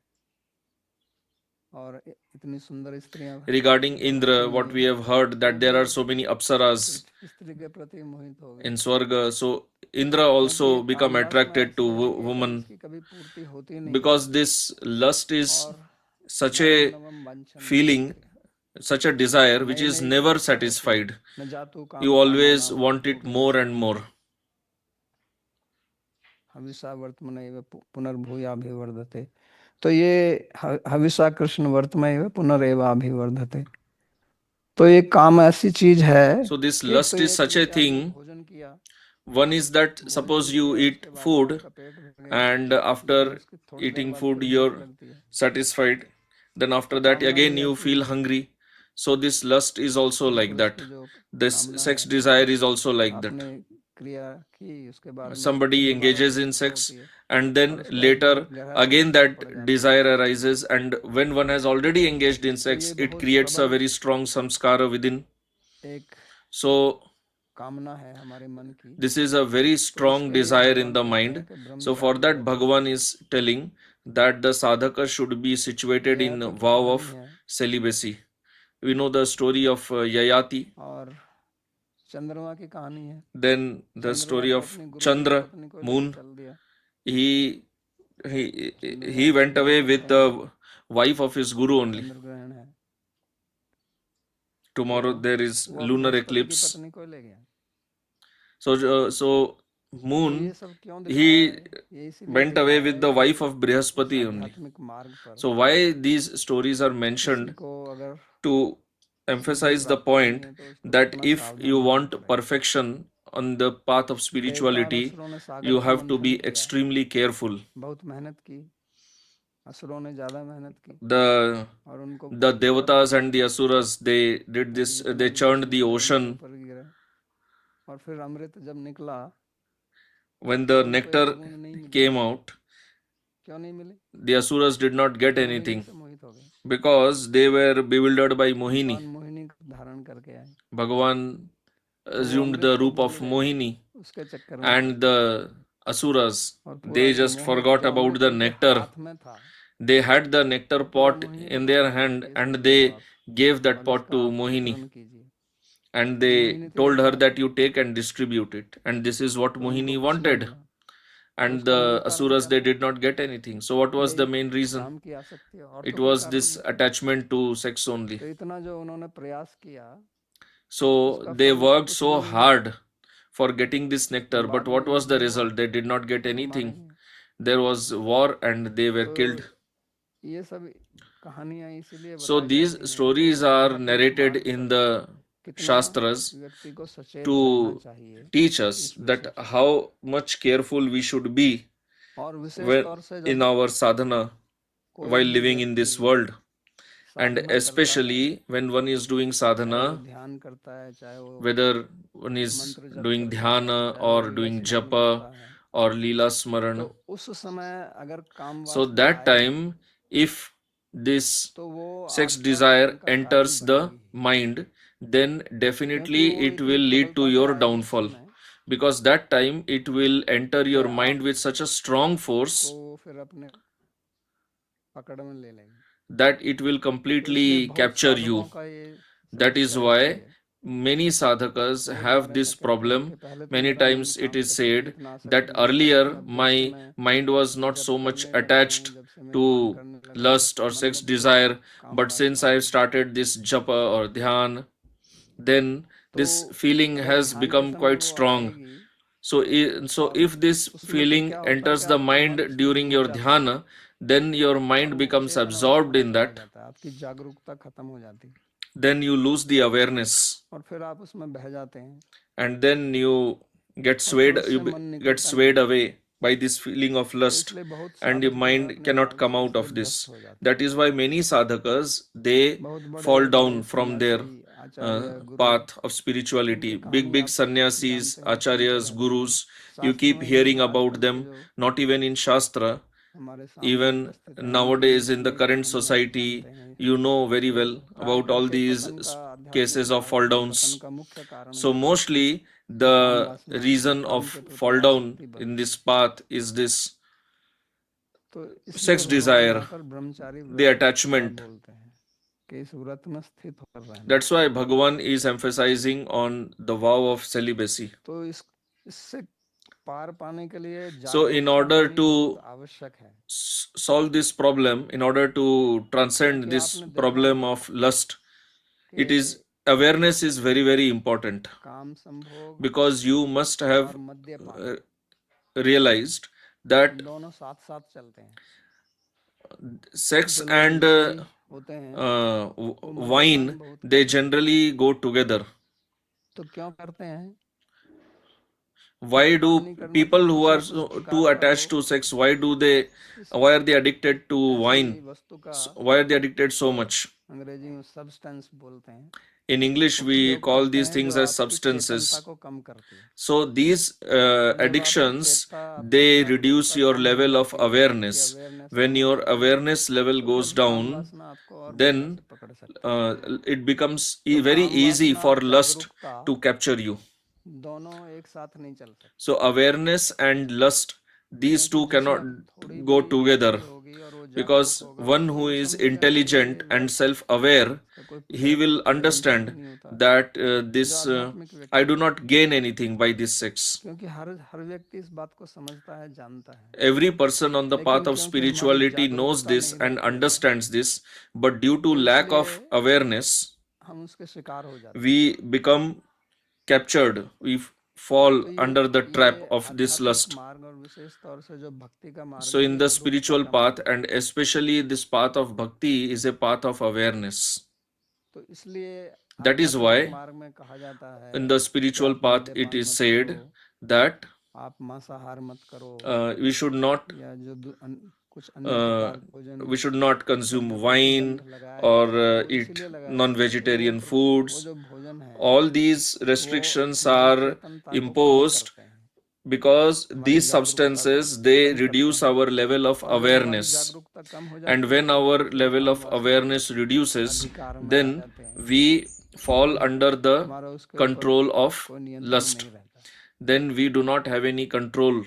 और इतनी सुंदर स्त्रियां Regarding होती Indra, what we नहीं, have heard वो that भी there are so many apsaras स्त्री के प्रति मोहित हो in गई, Swarga. So Indra क्योंकि ये also काम become वासना attracted to ऐसी है कि woman इसकी कभी पूर्ति होती नहीं है because this lust is और such नरम a नवम वांछन feeling, विद्यते, such a desire which नई is नई never इच्छा होती है, satisfied. न जातु You काम कामा always नाम want it more and more. हविषा वर्तमान पुनर्भूयाभिवर्धते, तो ये हविषा कृष्ण वर्तमान पुनरेवाभिवर्धते, तो ये काम ऐसी चीज है So this कि एक तो lust ये is कि such a जैसे आपने thing. भोजन किया, One is that भोजन suppose कीजिए you और eat उसके बाद में food आपका पेट भर गया, and लेकिन after उसकी थोड़ी देर eating बाद food फिर भूख you're लगती है, satisfied. Then तो after that कामना again भी you ऐसी feel है, hungry. So this lust is also स्त्री like पुरुष that. की जो This कामना sex है, desire is also like that. आपने क्रिया की उसके बाद में फिर Somebody दोबारा engages उसकी in इच्छा sex होती है and और then उसका एक later गहरा again संस्कार पड़ that जाता है, desire arises, and when one has already engaged in तो sex ये it बहुत creates a प्रबल very strong samskara within. एक So कामना है हमारे मन की, this is a very तो strong इसके लिए desire in भगवान the कहते हैं mind. कि So for ब्रह्मचारी that व्रत Bhagavan is telling that the sadhaka should be situated यह in तो vow कहानी of है, celibacy. We know the story of Yayati, और चंद्रमा की कहानी है, then the चंद्रमा story तो of अपनी गुरु जी की Chandra, पत्नी को लेके moon. चल दिया, He he चंद्रमा went चंद्र away कहते with हैं, the wife of his guru only. चंद्र ग्रहण है, Tomorrow तो there is वो lunar बृहस्पति की eclipse. पत्नी को ले गया, So moon, he went away with the wife of Brihaspati only. So why these stories are mentioned? To emphasize the point that if you want perfection on the path of spirituality, you have to be extremely careful. The devatas and the asuras, they did this, they churned the ocean. When the nectar came out, the asuras did not get anything because they were bewildered by Mohini. Bhagavan assumed the roop of Mohini, and the asuras, they just forgot about the nectar. They had the nectar pot in their hand and they gave that pot to Mohini, and they told her that you take and distribute it, and this is what Mohini wanted. And the asuras, they did not get anything. So what was the main reason? It was this attachment to sex only. So they worked so hard for getting this nectar, but what was the result? They did not get anything. There was war and they were killed. So these stories are narrated in the Shastras to teach us that how much careful we should be in our sadhana while living in this world. And especially when one is doing sadhana, whether one is doing dhyana or doing japa or lila smaran, so that time, if this sex desire enters the mind, then definitely it will lead to your downfall, because that time it will enter your mind with such a strong force that it will completely capture you. That is why many sadhakas have this problem. Many times it is said that earlier my mind was not so much attached to lust or sex desire, but since I have started this japa or dhyan, then this feeling has become quite strong. So if this feeling enters the mind during your dhyana, then your mind becomes absorbed in that. Then you lose the awareness, and then you get swayed away by this feeling of lust, and your mind cannot come out of this. That is why many sadhakas, they fall down from their path of spirituality. Big sannyasis, acharyas, gurus, you keep hearing about them, not even in Shastra, even nowadays in the current society, you know very well about all these cases of fall downs. So mostly the reason of fall down in this path is this sex desire, the attachment. That's why Bhagavan is emphasizing on the vow of celibacy. So in order to solve this problem, in order to transcend this problem of lust, awareness is very, very important, because you must have realized that sex and wine, they generally go together. Why do people who are too attached to sex, why are they addicted to wine? Why are they addicted so much? In English, we call these things as substances. So these addictions, they reduce your level of awareness. When your awareness level goes down, then it becomes very easy for lust to capture you. So awareness and lust, these two cannot go together, because one who is intelligent and self-aware, he will understand that I do not gain anything by this sex. Every person on the path of spirituality knows this and understands this, but due to lack of awareness, we become captured. We fall तो under the ये trap of this आध्यात्मिक lust. मार्ग और विशेष तौर से जो भक्ति का मार्ग So है in ये the अवधूतता spiritual का path, मार्ग है। and especially this path of bhakti is a path of awareness. तो इसलिए That is आध्यात्मिक why मार्ग में कहा जाता है in the कि spiritual आप path it मद्यपान is मत said करो, that आप मांसाहार मत करो, we should not या जो कुछ अन्य प्रकार भोजन we should not पर consume जो wine प्रतिबंध लगाया or गया है वो eat इसीलिए लगाया गया है कि non-vegetarian वो foods. जो भोजन है All these वो restrictions हमारी are चेतनता को कम imposed करते हैं, because हमारी these जागरूकता को substances they कम करते reduce हैं। our level of और जब हमारी awareness, जागरूकता कम हो and जाती when है our तो level हम of वासना awareness reduces, अधिकार में आ then जाते हैं, we fall under the हमारा उसके ऊपर control of कोई नियंत्रण lust. नहीं रहता। Then we do not have any control.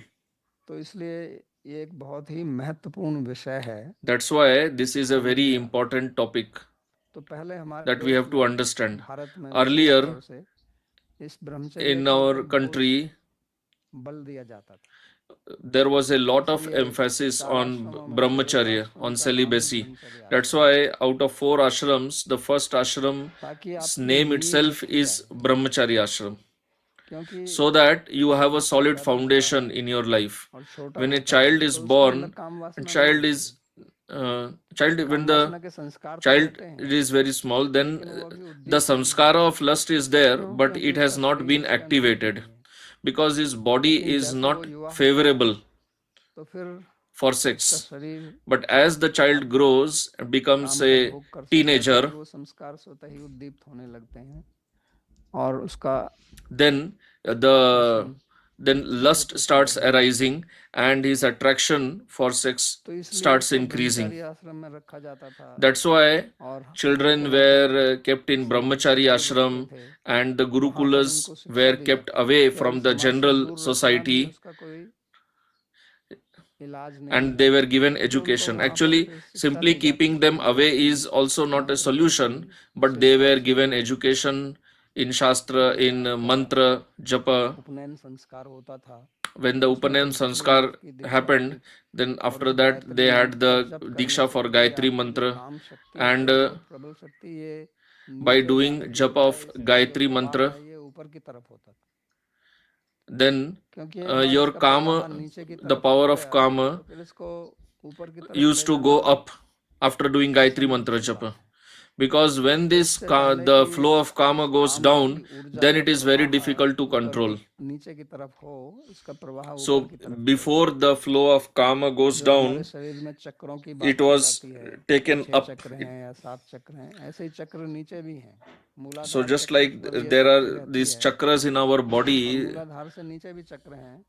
तो इसलिए ये एक बहुत ही महत्वपूर्ण विषय है। That's why this is a very important topic तो पहले हमारे that we देश have to में, understand. भारत में विशेष Earlier तौर से इस ब्रह्मचर्य in के our ऊपर बहुत country, बल दिया जाता था। there was a lot of इसलिए emphasis चार on आश्रमों में से एक brahmacharya, आश्रम on का नाम ही celibacy. ब्रह्मचर्य That's आश्रम है, why out of 4 ashrams, the first ashram's ताकि आपकी name नींव itself रखी is जाए। brahmacharya ashram, क्योंकि so that you have a बच्चा solid पैदा होता foundation है in your life. और छोटा When a होता है child is तो उसके अंदर born, काम and वासना नहीं child होती, is when काम the वासना के संस्कार तो child होते हैं is very small, then लेकिन वो अभी the उद्दीप्त नहीं samskara होता। of lust is there, क्यों? but क्योंकि it has उसका not शरीर been उसके अनुकूल activated नहीं है। because his body लेकिन is जैसे not वो युवा होता है favorable तो फिर for उसका sex. शरीर But as the child grows and becomes काम का a भोग कर सकता है, teenager, तो वो संस्कार स्वतः ही उद्दीप्त होने लगते हैं और उसका then the आकर्षण then lust starts arising and his attraction for sex तो इसलिए starts उसको increasing. ब्रह्मचारी आश्रम में रखा जाता था That's why और children गुरुकुलों were में kept in समाज brahmachari से दूर ashram रखते थे, and the वहाँ पर gurukulas उनको शिक्षा were दी kept जाती away थी। from केवल the समाज से general दूर रखना भी society उसका कोई इलाज नहीं and है, they were given क्योंकि उनको education. वहाँ पर Actually, फिर शिक्षा simply दी जाती keeping थी them कि away ऐसी is also not a मंत्र solution, की but विशेष they तौर were से given education in Shastra, जब in आपका mantra, japa. उपनयन संस्कार होता था When the उसमें Upanan फिर दक्षिण Sanskar ग्रंथ की दीक्षा happened, होती थी then और after उस that गायत्री they had मंत्र का the जप करने Diksha से for ही Gayatri आपकी जो mantra, काम शक्ति and है, जो प्रबल शक्ति ये by नीचे doing जाने की japa बजाय of इसका जो Gayatri प्रवाह mantra, है ये ऊपर की तरफ होता था। then क्योंकि एक बार your इसका प्रवाह kama, नीचे की the तरफ power हो of गया kama तो फिर इसको ऊपर की तरफ used ले to जाना go up after doing Gayatri असंभव mantra सी japa. बात है। Because when तो this उससे पहले the कि flow of kama goes काम down, की ऊर्जा then का it is very प्रवाह difficult to control. नीचे की तरफ हो, इसका प्रवाह ऊपर So की तरफ हो। before the flow of kama goes जो हमारे down, शरीर में चक्रों की बात it की was जाती है, taken 6 up. चक्र हैं या 7 चक्र हैं, ऐसे ही चक्र नीचे भी हैं। So मूलाधार just चक्र like पर ये there शक्ति are रहती these है chakras in our और body, मूलाधार से नीचे भी चक्र हैं,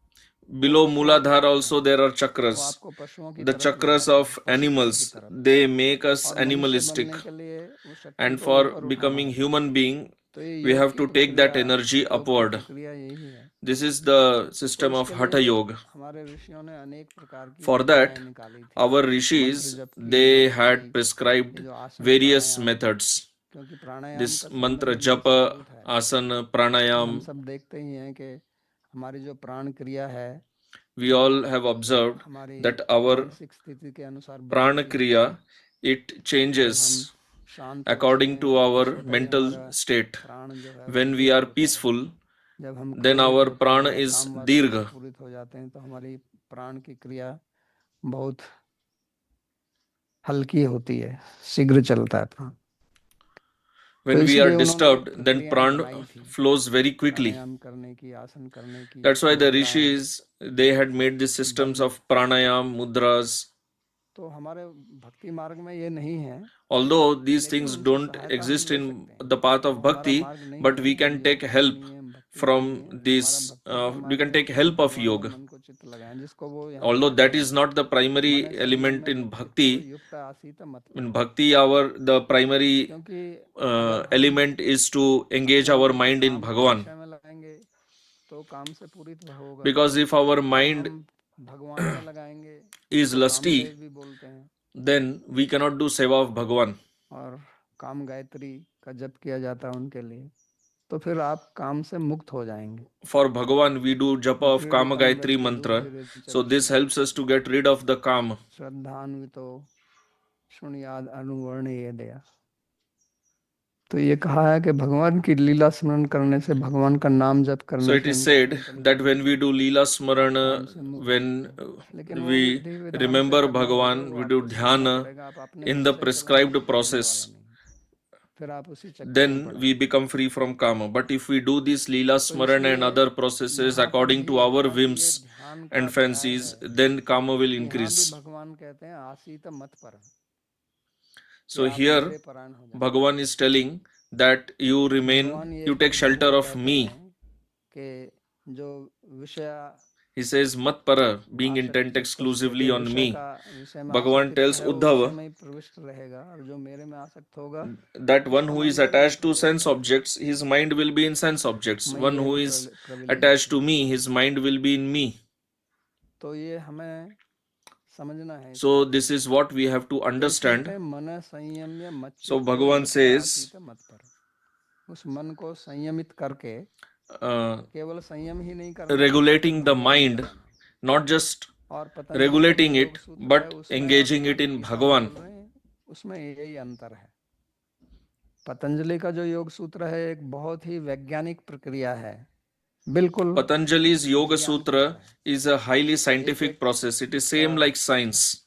वो below पशुओं की Mooladhara तरफ also हैं, there are वो chakras. आपको पशुओं की The तरफ ले chakras जाते हैं, of पशुपति की animals, तरफ। they make us और मनुष्य animalistic. बनने के लिए उस शक्ति And को for ऊपर उठाना becoming होता है। human being, तो ये we योग have की to take that प्रक्रिया, energy योग की upward. प्रक्रिया यही है। This is the तो system of इसके Hatha लिए Yoga. हमारे ऋषियों ने अनेक प्रकार की For that, विद्याएं निकाली थी, our मंत्र rishis, जप की, they योग had की, prescribed ये जो आसन various प्राणायाम, methods. क्योंकि प्राणायाम This का संबंध mantra इनसे japa, बहुत है। asana, हम pranayam, सब देखते ही हैं कि हमारी जो प्राण क्रिया है we all have observed हमारी that our मानसिक स्थिति के अनुसार prana बदलती है। kriya, it जब हम changes शांत होते according हैं to तो our स्वतः ही mental हमारा state. प्राण जो है वो When we दीर्घ are होता है। peaceful, जब हम then क्रोधित our होते prana हैं या is काम वासना dirgha. से पूरित हो जाते हैं तो हमारी प्राण की क्रिया बहुत हल्की होती है, शीघ्र चलता है प्राण। When तो we इसलिए are उन्होंने disturbed, then प्रक्रियाएं prana बनाई थी, flows very quickly. प्राणायाम करने की, आसन करने की, That's why the मुद्रा, rishis, they had made these systems बल। of pranayam, mudras. तो हमारे भक्ति मार्ग में ये नहीं है, Although these लेकिन things उनसे don't सहायता हम exist ले in सकते हैं। the path वो of हमारा bhakti, मार्ग नहीं but है, we can योग take मार्ग help नहीं है, भक्ति मार्ग from नहीं है। हमारा this. भक्ति का We मार्ग can है take कि help of भगवान में yoga. मन को चित्त लगाएं, जिसको वो यहाँ Although कहते that हैं, is not the primary मने संयम element में in मच्चित्तो bhakti. युक्त आसीत मत In प्रमाद। bhakti, the primary क्योंकि अगर हम element is to engage अपने our मन को mind in काम के Bhagavan. विषय में लगाएंगे तो काम से पूरित होगा, Because if our और mind हम भगवान में लगाएंगे is तो lusty, कामदेव भी बोलते हैं, then we cannot do seva of Bhagavan. और काम गायत्री का जप किया जाता है उनके लिए, तो फिर आप काम से मुक्त हो जाएंगे। For Bhagavan, we do japa of Kama Gayatri mantra. So this helps us to get rid of the kama. श्रद्धान्वितो शृणुयाद अनुवर्णयेदया। तो ये कहा है कि भगवान की लीला स्मरण करने से, भगवान का नाम जप करने So से it is हमको said intelligence that when we do Leela काम Smarana, से मुक्त when होते हैं। लेकिन वो we विधि विधान से remember करना होगा, Bhagavan, वो we do आपको सीखना dhyana पड़ेगा। आप अपने in मन the से चलाएंगे prescribed तो चलने वाला process, नहीं, फिर आप उसी चक्कर में then we पड़ेंगे। become free from kama. But if we do this Leela तो Smarana and इसलिए other processes यहाँ पर according भी to our अर्थात ये whims ध्यान का and अध्याय fancies, है। then kama will यहाँ भी increase. भगवान कहते हैं आसीत मत पर, कि So आप here मेरे परायण हो जाएं। Bhagavan is telling that you remain, भगवान ये you take शब्द shelter यहाँ of कहते me. हैं कि जो विषय He says mat para, being intent exclusively on me. Bhagavan tells Uddhava that one who is attached to sense objects, his mind will be in sense objects. One who is attached to me, his mind will be in me. So this is what we have to understand. So Bhagavan says, regulating the mind, not just regulating it, but engaging it in Bhagavan. उसमें यही अंतर है। पतंजलि का जो योग सूत्र है एक बहुत ही वैज्ञानिक प्रक्रिया है, बिल्कुल। Patanjali's Yoga Sutra is a highly scientific process. It is same like science.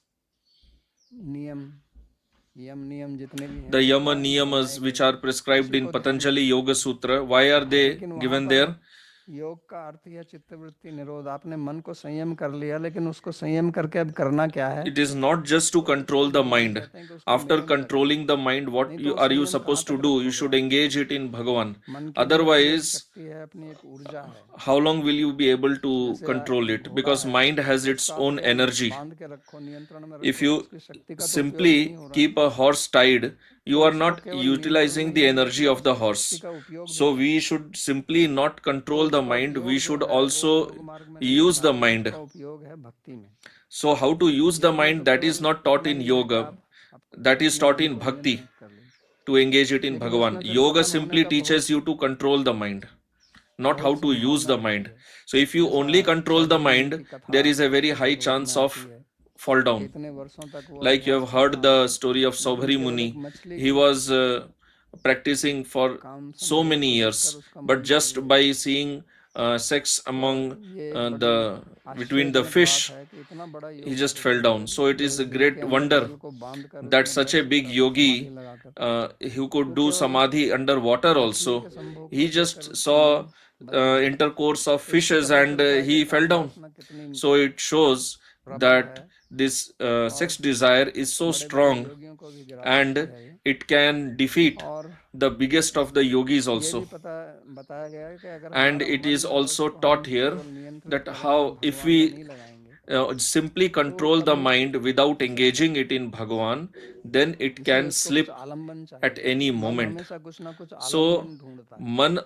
नियम जितने भी हैं, the yama niyamas which are prescribed in Patanjali Yoga Sutra, why are they given there? योग का अर्थ है चित्तवृत्ति निरोध। आपने मन को संयम कर लिया, लेकिन उसको संयम करके अब करना क्या है? It is not just to control the mind. After controlling the mind, what are you supposed to do? You should engage it in Bhagavan. Otherwise, how long will you be able to control it? Because mind has its own energy. If you simply keep a horse tied, you are not utilizing the energy of the horse. So we should simply not control the mind, we should also use the mind. So how to use the mind, that is not taught in yoga, that is taught in bhakti, to engage it in Bhagavan. Yoga simply teaches you to control the mind, not how to use the mind. So if you only control the mind, there is a very high chance of fall down. Like you have heard the story of Saubhari Muni. He was practicing for so many years, but just by seeing sex among between the fish, he just fell down. So it is a great wonder that such a big yogi who could do samadhi under water also, he just saw intercourse of fishes and he fell down. So it shows that this sex desire is so strong and it can defeat the biggest of the yogis also. And it is also taught here that how if we simply control the mind without engaging it in Bhagavan, then it can slip at any moment. So mind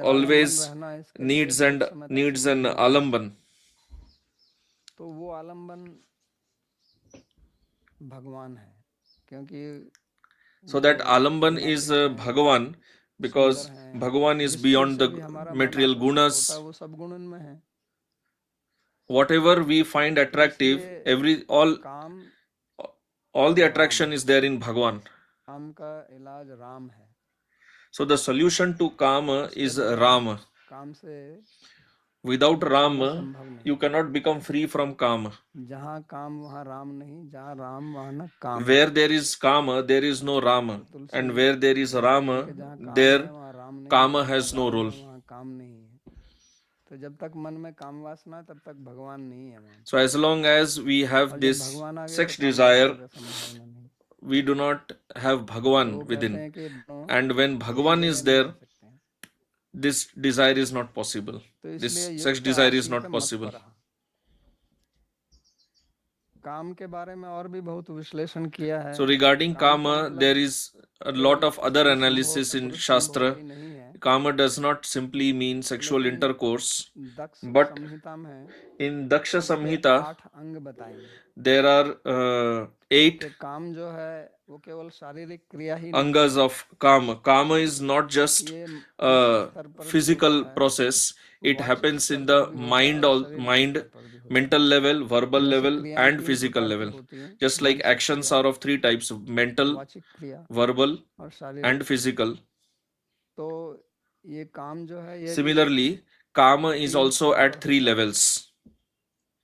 always needs an alamban. तो वो आलम्बन भगवान है, क्योंकि so that alamban is Bhagavan, because Bhagavan is beyond the material gunas. Whatever we find attractive, all the attraction is there in Bhagavan. So the solution to kama is Rama. Without Rama, you cannot become free from kama. Where there is kama, there is no Rama. And where there is Rama, there kama has no role. So as long as we have this sex desire, we do not have Bhagavan within. And when Bhagavan is there, this desire is not possible. This sex desire is not possible. So regarding kama, there is a lot of other analysis in Shastra. kama does not simply mean sexual लेकिन intercourse, Daksha but संहिता में in Daksha उसके Samhita 8 अंग बताएंगे there are 8 कि काम जो है वो केवल शारीरिक क्रिया ही नहीं angas of kama. Kama is not just ये a इस स्तर पर भी होता physical है, process. It वाचिक happens स्तर in पर the भी होता है mind, और all शारीरिक mind, स्तर पर भी होता mental है। level, verbal जैसे level, क्रियाएं and 3 physical प्रकार की level. होती हैं, Just like मानसिक actions क्रिया, are of 3 types: mental, वाचिक क्रिया verbal, और and शारीरिक। physical. तो ये काम जो है ये Similarly, kama is 3 also स्तर पर at 3 होता है। levels.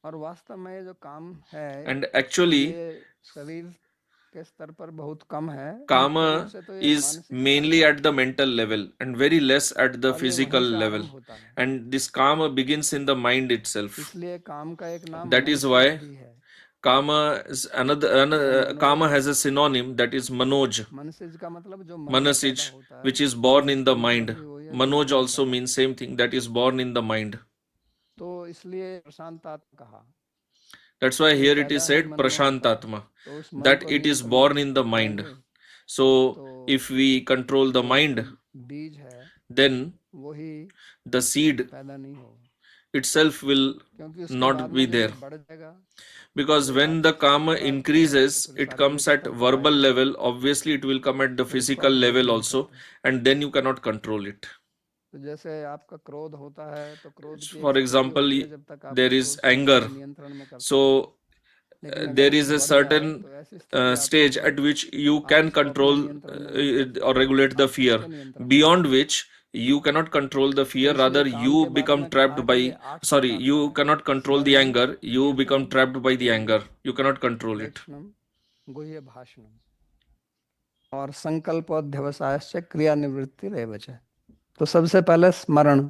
और वास्तव में ये जो काम है And actually, ये शरीर के स्तर पर बहुत कम है, मुख्य रूप kama से तो ये is मानसिक स्तर mainly पर at the mental level and very less at the और ये physical वहीं से level. आरंभ होता है। And this kama begins in the mind itself. इसलिए काम का एक नाम That is मनोज why भी है। kama is another kama has a synonym, that is manoj. मनसिज का मतलब जो मन से Manasij, पैदा होता है, which is born in इसका the मतलब mind. भी वही है जो Manoj मन से also पैदा means होता है। same thing, that is born in the mind. तो इसलिए प्रशांतात्मा कहा That's why ये here it पैदा is ही said मन में होता है, prashantatma, तो उस मन that को it is नियंत्रण born में in the mind. लाएंगे So तो if we control the जो mind, बीज है then वही the seed पैदा नहीं होगा, itself will क्योंकि उसके not बाद be में जब there. ये बढ़ जाएगा Because तो when the वाचिक स्तर karma पर आता है increases, तो फिर it comes शारीरिक at स्तर पर verbal आएगा, level. Obviously, it will come at the फिर उसको physical आप रोक level नहीं also, सकते। and then you cannot control it. तो जैसे आपका क्रोध होता है तो क्रोध की एक For स्थिति example, होती है जब तक आप there उसको is सही anger. से नियंत्रण में कर सकते हैं, So लेकिन अगर there वो is a बढ़ जाए certain तो ऐसी स्थिति आती stage है at which you आप can उसको अपने control नियंत्रण में नहीं कर or सकते, regulate the आप fear, उसके नियंत्रण में beyond होते हैं। which you cannot control the तो fear, इसलिए rather काम you के बारे become में trapped कहा कि by, ये 8 sorry, प्रकार का you है, cannot control the स्मरणम, anger, you kirtanam, become trapped by the anger, योगिनम, you cannot control it. प्रेक्षणम, गुह्य भाषणम और संकल्पोध्यवसायश्च क्रिया निवृत्ति रेवच। तो सबसे पहले स्मरण,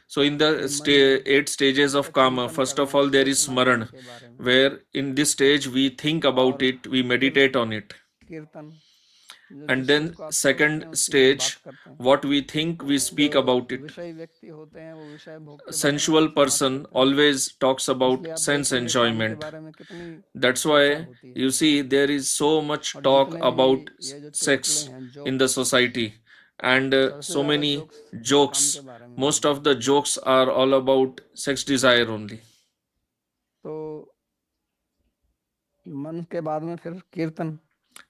So in the ये मन है, 8 stages of उसका kama, चिंतन first of करना, all there is सोचना smaran, उसके बारे में, where in this stage we think about और it, we फिर meditate on it. कीर्तन, जो And जिस then चीज को आप सोचते second हैं उसकी बात stage, करते हैं। what we think, we speak जो about it. विषय व्यक्ति होते हैं वो विषय भोग के बारे में Sensual आपसे बात person करते हैं। always talks about इसलिए आप sense देखेंगे काम के enjoyment. बारे में कितनी That's चर्चा why होती है, you see there is so much और talk जितने भी about ये जो sex चुटकुले हैं, in the jokes, society, and सबसे so ज्यादा many जोक्स काम jokes. के बारे में Most होते of हैं। the jokes are all about sex desire only. तो मन के बाद में फिर कीर्तन,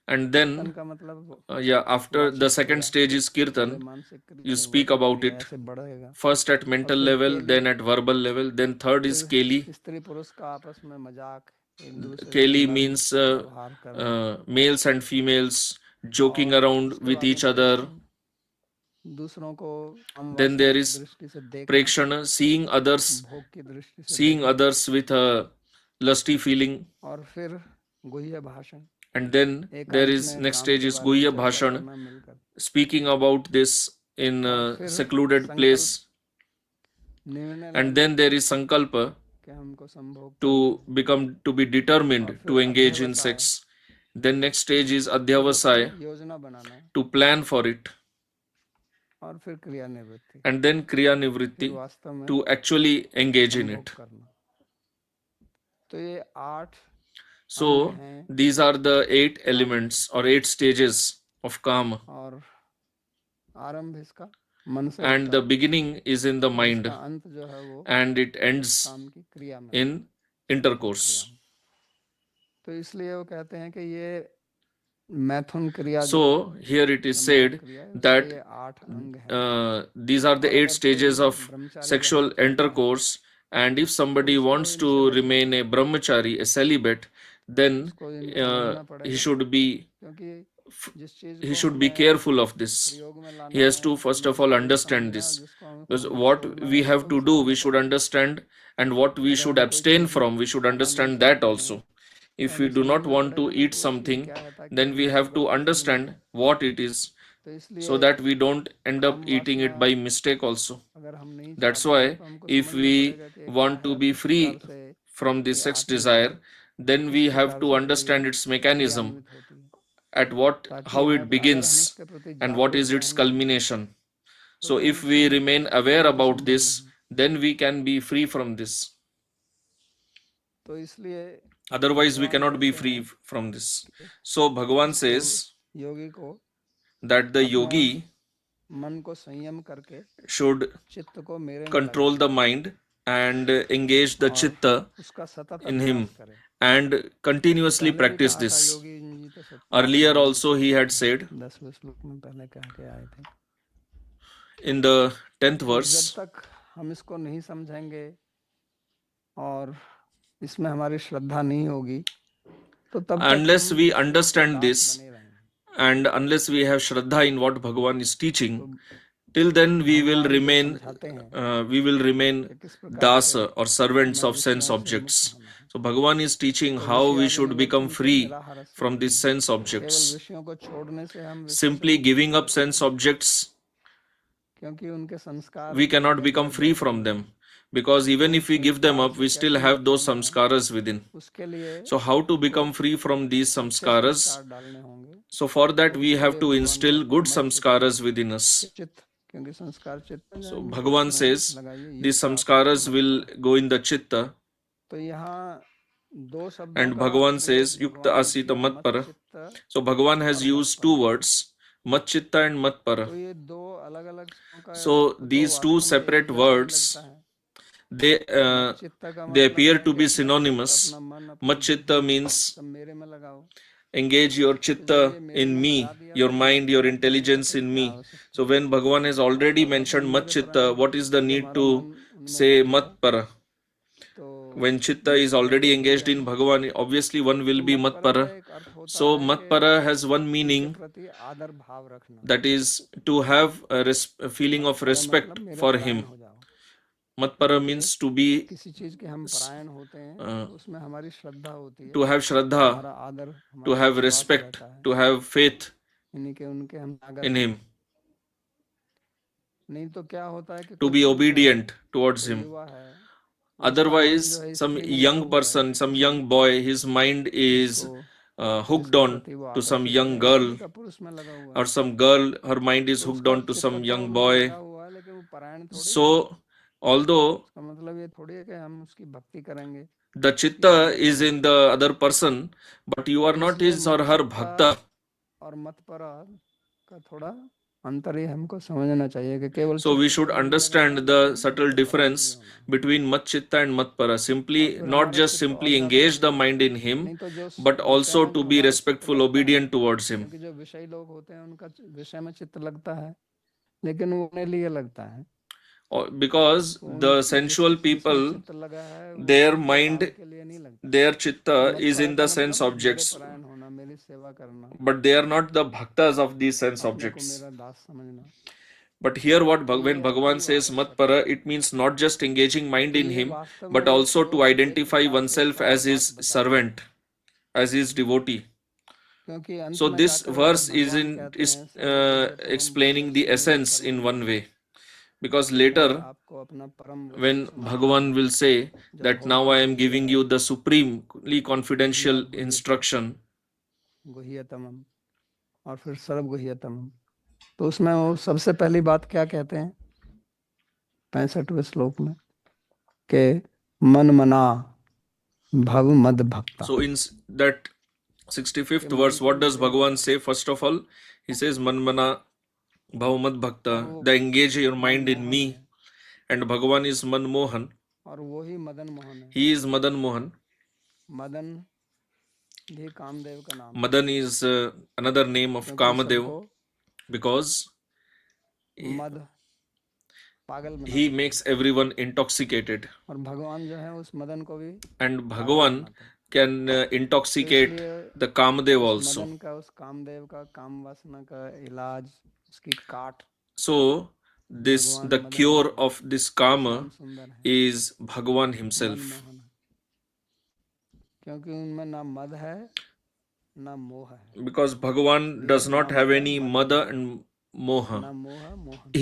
And कीर्तन then का मतलब yeah, after the वाचिक second क्रिया, stage is पहले kirtan, मानसिक क्रिया, you फिर speak वाचिक about क्रिया, it, ऐसे बढ़ेगा। first at mental फिर level, केली, then at verbal level, then third is फिर keli. स्त्री पुरुष का आपस में मजाक, एक दूसरे से Keli नर्म means व्यवहार करना, males and females joking और around उसके with बाद each में other. प्रेक्षण, दूसरों को हम Then वासना there की is दृष्टि से देखना, prekshana, seeing others, भोग की दृष्टि से seeing देखना, others with a lusty feeling. और फिर गुह्य भाषण, And then there एकांत is में next काम stage के is बारे में guhya चर्चा bhashan, करना मिलकर, speaking about this in a और फिर secluded संकल्प, place. निर्णय And लेना then there is sankalpa, कि हमको संभोग to करना, become, to be determined और to फिर engage in अध्यवसाय, sex. Then next stage is फिर उसकी adhyavasaya, योजना बनाना, to plan for it. और फिर क्रिया निवृत्ति, And then kriya फिर nivritti, वास्तव में to actually engage in संभोग it. करना। तो ये 8 अंग So हैं, these are the 8 elements or 8 stages of kama, और आरंभ इसका मन से and होता the है, beginning is in the और mind, इसका अंत जो है वो and it ends काम की क्रिया में, in संभोग intercourse. क्रिया में। तो इसलिए वो कहते हैं कि ये मैथुन क्रिया जो So है, here it is संभोग said क्रिया है, उसके that ये 8 अंग हैं। these are the और 8 अगर stages कोई of ब्रह्मचारी sexual रहना चाहता है intercourse, and if तो somebody उसको wants इनसे to बचना remain a पड़ेगा, brahmachari, a celibate, then उसको इनको भूलना he पड़ेगा, should be क्योंकि जिस चीज he को should be हमें careful of this. प्रयोग में He लाना has है to first हमें of all उसको ये understand समझना है, this. और जिसको हमें Because छोड़ना what we है have उसको to ही do, छोड़ना we should पड़ेगा। understand, and what we अगर should हम कोई abstain चीज from, we should खाना नहीं understand that चाहते also. हैं तो If we हमें do not समझना want to पड़ेगा eat कि वो चीज something, क्या है, ताकि then हम we उसकी have to बदौलत ही ना understand हो। what it is, तो इसलिए so that we don't end up काम eating it वासना by mistake also. अगर हम नहीं That's चाहते हैं why तो हमको if समझना we पड़ेगा कि ये क्या want to है, be किस free प्रकार से from the ये sex आती desire, है, then किस we have प्रकार to से फिर ये understand its mechanism, क्रियान्वित होती है, at what, ताकि how हमें it अगर हम begins, उसके प्रति and what जागरूक is its रहेंगे culmination. तो So फिर if we उससे remain aware बचना about संभव this, नहीं। then we can be free from this. तो इसलिए Otherwise, we भगवान cannot be कहते free हैं from this. So Bhagavan इसको says योगी को that the अपना yogi मन को संयम करके should चित्त को मेरे में control लगाए the mind and engage the और chitta उसका सतत in him अभ्यास करे। and continuously पहले भी practice कहा था this. योगी जी तो सत्य Earlier also he had said 10वें श्लोक में पहले कह के आए थे। in the 10th जब verse, तक हम इसको नहीं समझेंगे और इसमें हमारी श्रद्धा नहीं होगी तो तब तक unless हम we इसके understand दास this बने रहेंगे। and unless we have shraddha in what Bhagavan is teaching, till then we will भगवान जो remain समझाते हैं कि किस प्रकार das से or servants हमें of sense विषयों से objects. मुक्त होना है। So Bhagavan is teaching तो how we विषयादि should become निवर्तन से free निराहार से from these sense केवल objects. विषयों को छोड़ने से हम विषय से Simply मुक्त giving नहीं up sense objects, क्योंकि उनके संस्कार we cannot हृदय become में free बैठे from हुए them. हैं। Because even तो if we give them संस्कार up, से we still कैसे have मुक्त those होना है samskaras within. उसके लिए So how to आपको become free from these अच्छे samskaras? संस्कार डालने होंगे। So for that तो we उसके have लिए to भगवान instill कहते हैं good मत चित्त samskaras within us. चित्त क्योंकि संस्कार चित्त में So जाएंगे तो Bhagavan उसमें says लगाइए these युक्त samskaras आसीत will मत go in the chitta, तो यहाँ दो शब्दों and का Bhagavan प्रयोग says yukta भगवान ने asita किया मत matpara. चित्त So Bhagavan has और मत used पर। two words, mat chitta and mat para. तो ये दो अलग अलग का So तो these two वास्तव में एक separate जैसा ही words, लगता है। they मत चित्त का they मतलब appear है to कि be अपना चित्त synonymous. अपना मन अपनी Mat chitta बुद्धि means सब मेरे में लगाओ। engage your तो जब chitta ये मेरे in में me, लगा दिया your तो mind, मत your पर करने का intelligence फिर in क्या me. आवश्यकता So है। when Bhagavan has already और जब mentioned mat मेरे chitta, परायण what is the need तुम्हारा to मन उनमें say लग mat गया para? तो When chitta ये is सब already बातें हो engaged in जाएंगी। Bhagavan, obviously one will तो be मत mat पर का para. एक अर्थ होता So है mat कि para has one उनके meaning, प्रति आदर भाव रखना। that is to have a feeling मत of पर respect मतलब मेरे for परायण him. हो जाओ। Mat para क्योंकि means to be किसी चीज के हम परायण होते हैं तो उसमें हमारी श्रद्धा होती है, to have shraddha, हमारा आदर, to हमारा have विश्वास respect, रहता है, to have faith इन्हीं के उनके हम नागत in हैं। him, नहीं तो क्या होता है कि to कोई be पुरुष है, obedient towards कोई him. युवा है, उसका मन Otherwise, जो है some स्त्री में लगा young हुआ है, person, some किसी young boy, his mind is जिसको hooked जिसके on प्रति वो to some आकर्षित young है, girl, स्त्री का पुरुष में लगा हुआ or है, some girl, her mind is तो hooked उसका on to चित्त some तो young उनमें boy. लगा हुआ है लेकिन वो परायण थोड़ी है। So, although इसका मतलब ये थोड़ी है कि हम उसकी भक्ति करेंगे। the chitta is in the other person, but you are तो not इसलिए his मत or her चित्ता bhakta. और मत पर का थोड़ा अंतर ही हमको समझना चाहिए कि केवल So we चित्त should को नहीं understand लगाना the लेकिन subtle चित्त परायण भी difference होना। between mat chitta and mat para. और Simply फिर not हमारा just चित्त और simply ज्यादा engage the लगेगा। mind in him, नहीं तो जो but विषय also में to जो be हमारा चित्त respectful, लगता है, obedient towards him. क्योंकि जो विषयी लोग होते हैं उनका विषय में चित्त लगता है लेकिन वो अपने लिए लगता है। Because the sensual जिसमें people, चित्त लगा है वो their भगवत mind, लाभ के लिए नहीं लगता। their chitta मत is पर in का the sense मतलब मेरे objects, परायण होना, मेरी सेवा करना, but they are not the bhaktas of these sense अपने को objects. मेरा दास समझना। But here, तो when ये Bhagavan अतीव says mat आवश्यक para, है। it means not just engaging mind तो in ये him, वास्तव but में एक also to एक identify प्रकार से oneself और as बात his बताई है। servant, as his devotee. क्योंकि अंत So में this जाकर verse जब is भगवान in कहते is हैं सर्वभूतों explaining the बुद्धिर्षु essence in one सर्वमिति, way. Because मैं later, आपको अपना परम वचन when सुनाता Bhagavan हूँ will say जो that बहुत now I am गुह्य giving है, you the supremely confidential गुह्यतम instruction, गुह्यतमम और फिर सर्वगुह्यतमम, तो उसमें वो सबसे पहली बात क्या कहते हैं 65वें श्लोक में के मन मना भव मद भक्ता। so in that 65th verse, what does Bhagavan say? First of all, he says manmana bhavamad bhakta, the engage your mind in me, and Bhagavan is manmohan, और वो ही मदन मोहन है। he is Madan Mohan. Madan भी कामदेव का नाम है, Madan is another name of क्योंकि Kamadev, सबको because मद पागल बना he makes everyone intoxicated, और भगवान जो है उस मदन को भी and Bhagavan can intoxicate the Kamadev उस also. मदन का, उस कामदेव का, काम वासना का इलाज, उसकी काट, So this the cure of this kama is Bhagavan himself, Manmohan है। क्योंकि उनमें ना मद है ना मोह है, because Bhagavan does not have any mada and moha. ना मोह Mohan.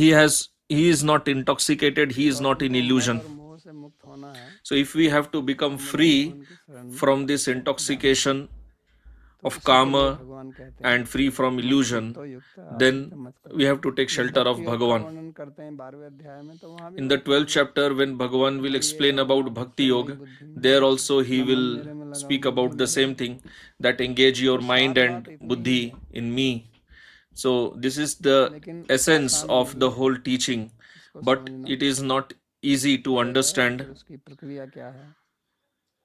He is not intoxicated, he is not in illusion. और मोह से मुक्त होना है So if we have to become free from this intoxication of kama भगवान कहते हैं and free from illusion, तो युक्त then we have to take shelter of Bhagavan. वर्णन करते हैं 12वें अध्याय में, तो वहाँ भी In the 12th chapter, when Bhagavan will explain about Bhakti Yoga, there also he will speak about the same thing, that engage your mind and buddhi in me. So this is the लेकिन essence आसान of नहीं the है whole teaching, इसको but समझना। it is not easy to है, understand, फिर उसकी प्रक्रिया क्या है,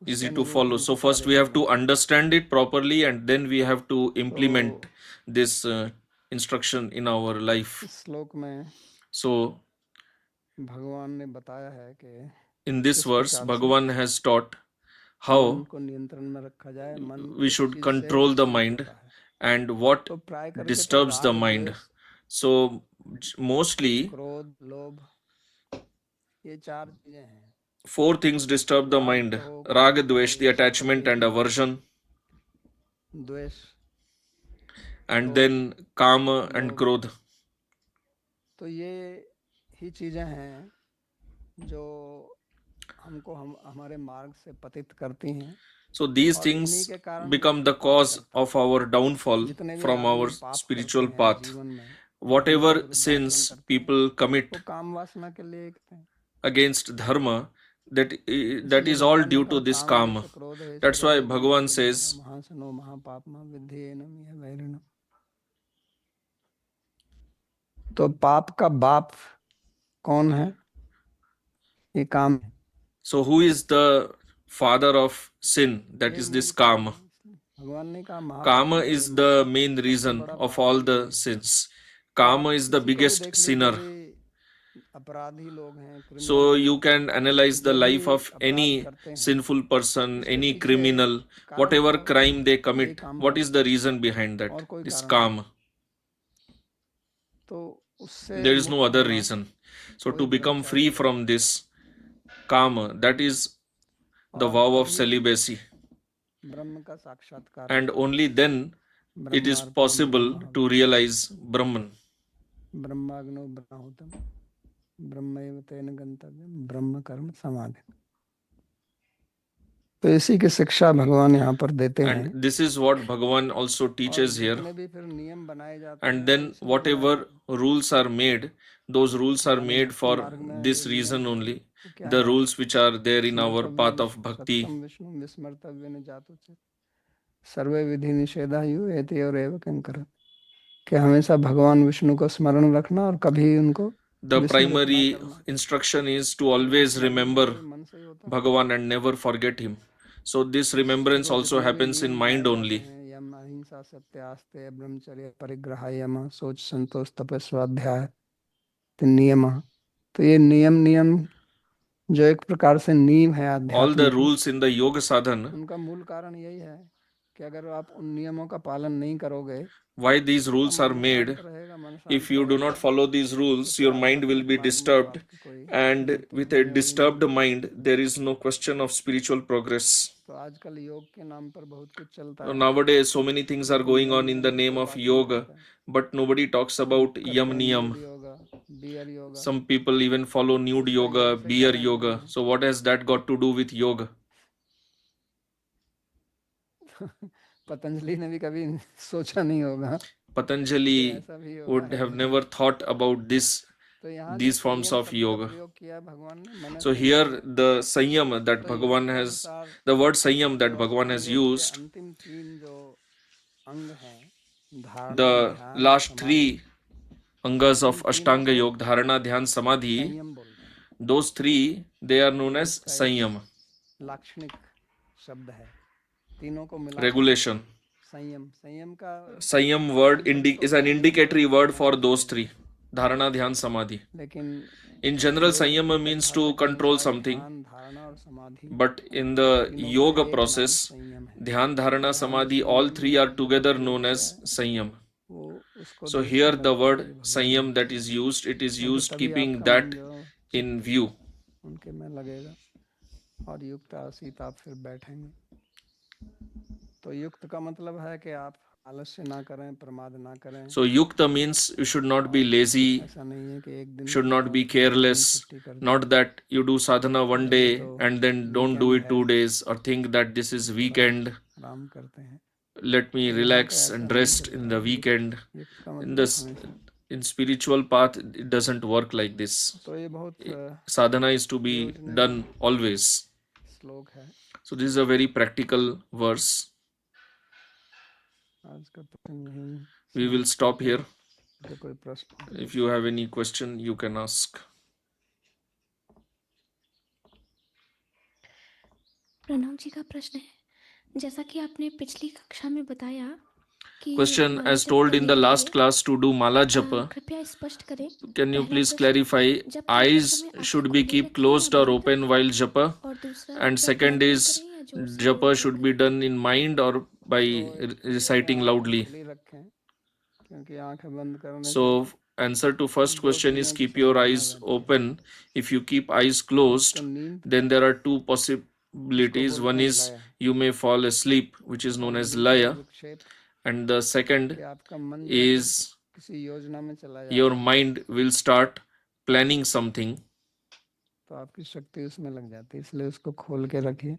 उसके easy to अनुरूप follow. So हमको first कार्य we have करना to चाहिए। understand it properly, and then we have to implement तो this instruction in our life. इस श्लोक में So भगवान ने बताया है कि in this किस verse, प्रकार से Bhagavan has taught मन how को नियंत्रण में रखा जाए, मन we किस should चीज से control the दूषित mind होता है। and what तो प्राय करके तो disturbs the राग, mind. द्वेष, So mostly क्रोध, लोभ, ये चार चीजें हैं। four things disturb the राग mind: कहो, raga, क्रोध dvesh, कहो, the ये सब attachment प्रकृति and की बात है। aversion, द्वेष, and क्रोध, then kama and लोभ, krodh. तो ये ही चीजें हैं जो हमको हमारे मार्ग से पतित करती हैं So these और इन्हीं things के कारण become the पाप cause करता है। of our downfall जितने भी from our आदमी पाप करते spiritual हैं path. जीवन में, धर्म Whatever के विरुद्ध आचरण sins करते हैं, people commit वो काम वासना के लिए करते हैं। against dharma, that इसलिए is all भगवान ने due कहा to this काम एष kama. क्रोध एष That's why लोभ Bhagavan एष says, मोह महासनो महापापमा विद्धेयनम यह वैरिणम। तो पाप का बाप कौन है? ये काम है। so who is the father of sin? That ये is मूल this कारण kama. है। भगवान ने कहा महापाप Kama में is ये the main सबसे reason बड़ा of पाप all यही the है। sins. तो आप Kama is the किसी को भी biggest देख लीजिए, sinner. भी अपराधी लोग हैं, क्रिमिनल So लोग you हैं, can analyze the जो भी life of अपराध any करते हैं, sinful person, उसके any पीछे criminal, कारण whatever तो crime they यही commit. काम What है is the reason behind that? और कोई This कारण नहीं। kama. तो उससे There is no मुक्त other होना reason. So वही to become ब्रह्मचारी free है। from this kama, that is the और vow of तभी celibacy. ब्रह्म का साक्षात्कार And होता है। only then it is ब्रह्मार्पणम possible Brahma to realize Brahman. ब्रह्माग्नो ब्रह्माहुतम ब्रह्मैव तेन गंतव्यम ब्रह्म कर्म समाधि। तो इसी की शिक्षा भगवान यहाँ पर देते हैं। And this is what Bhagavan also और teaches here. जितने भी फिर नियम बनाए जाते And हैं वो then इसलिए बनाए whatever जाते हैं। rules are made, those rules are हमारे made भक्ति for मार्ग में this जो नियम reason है only. वो क्या The है? rules which are there in our स्मर्तव्यम path of bhakti. सत्यम विष्णु विस्मर्तव्य न जातुच्चैः सर्वे विधि निषेधा यु एति और एव किंकर। कि हमेशा भगवान विष्णु को स्मरण रखना और कभी उनको The विस्मृत ना primary करना। instruction is to तो always महात्मा जी remember भी मन से ही होता है। Bhagavan and never forget him. So this remembrance तो also जितने भी happens in नियम mind बनाए जाते only. हैं, यम अहिंसा सत्य आस्ते ब्रह्मचर्य परिग्रह यम सोच संतोष तप स्वाध्याय नियम। तो ये नियम जो एक प्रकार से नींव है All अध्यात्म the की, rules in the yoga sadhana, उनका मूल कारण यही है कि अगर आप उन नियमों का पालन नहीं करोगे, why these तो rules are मन made. शांत रहेगा, मन If शांत you do रहेगा not follow these तो rules, फिर your mind will आध्यात्मिक be मार्ग में तो disturbed, आपकी कोई and उन्नति with a होने वाली disturbed नहीं। mind, there is no question of spiritual progress. तो आजकल योग के नाम पर बहुत कुछ चलता So है, nowadays, so many things are लेकिन going Yama on in the नियम की name कोई of बात नहीं yoga, करता है। but nobody talks about करते yam हैं niyam. Nude yoga, beer yoga. Some people even follow nude इसका yoga, योग से क्या beer लेना yoga. देना है? So what has that got to do with yoga? Patanjali ने भी कभी सोचा नहीं होगा कि Patanjali ऐसा भी योगा would है। have never thought about तो यहाँ जो these forms संयम of शब्द का yoga. प्रयोग किया है भगवान ने, मन So संयम, here the sanyam that तो Bhagavan इसके has, अनुसार the word sanyam जो that Bhagavan अष्टांग has योग के used, अंतिम तीन जो अंग हैं, धारणा, the ध्यान और last समाधि, three angas इन of तीनों Ashtanga को Yoga, Dharana, Dhyan, Samadhi, संयम बोलते हैं। those three, they are known ये as इसका एक sanyam, लाक्षणिक शब्द है। तीनों को मिला regulation. संयम का Sanyam word concept is तो an संयम indicatory है, word ध्यान for और those समाधि। three, Dharana, Dhyan, Samadhi. लेकिन In general, योग sanyama means to परिभाषा के control अनुसार something, ध्यान, धारणा और समाधि but in the तीनों का yoga एक नाम process, संयम है। Dhyan, Dharana, यहाँ जो Samadhi, all संयम three are शब्द का together प्रयोग known किया as है sanyam. वो उसको So दृष्टि here the करने के word लिए भगवान ने sanyam that किया is है। used, it is क्योंकि used तभी keeping आपका that मन जो in चित्त view. उनके में लगेगा और युक्त आसीत आप फिर बैठेंगे। तो युक्त का मतलब है कि आप आलस्य ना करें, प्रमाद ना करें। So yukta means you should not be lazy, ऐसा नहीं है कि एक दिन should not किया be और दूसरे दिन careless, छुट्टी कर दी। not that you do sadhana one बोले ये day तो and then don't do weekend it है, 2 days or think that this is थोड़ा weekend, आराम करते हैं। let me तो यहाँ पे relax ऐसा and नहीं rest चलता in है। the युक्त weekend. युक्त का In मतलब this, हमेशा। in spiritual path, it doesn't work like this. तो ये बहुत Sadhana is to be प्रयोजनीय done always. श्लोक है। So this is a very practical verse. आज का प्रसंग यहीं We will समाप्त stop करते हैं। here. तो कोई प्रश्न? If you have any question, you can ask. Pranav जी का प्रश्न है, जैसा कि आपने पिछली कक्षा में बताया कि Question माला as जप told in करने the के last लिए class to do mala japa. कृपया स्पष्ट करें। Can you पहला please प्रश्न, clarify जप करते eyes समय आंखें should be खुली keep रखें closed या or बंद? open while japa? और दूसरा, And जप second मन में is करें या जोर से japa बोल कर should be करें? done in mind or by तो इसके लिए reciting आंखें loudly. खुली रखें, क्योंकि आंखें बंद करने से So answer to first दो question is चीज़ों की keep your संभावना eyes रहती है। open. If you keep eyes एक closed, तो नींद, then there are two इसको possibilities. बोलते One हैं is लय, you may fall asleep, which is known और as दूसरा laya, विक्षेप, and the second कि आपका मन जो है is किसी योजना में चला your जाता है, mind will start planning something. तो आपकी शक्ति उसमें लग जाती है, इसलिए उसको खोल के रखिए।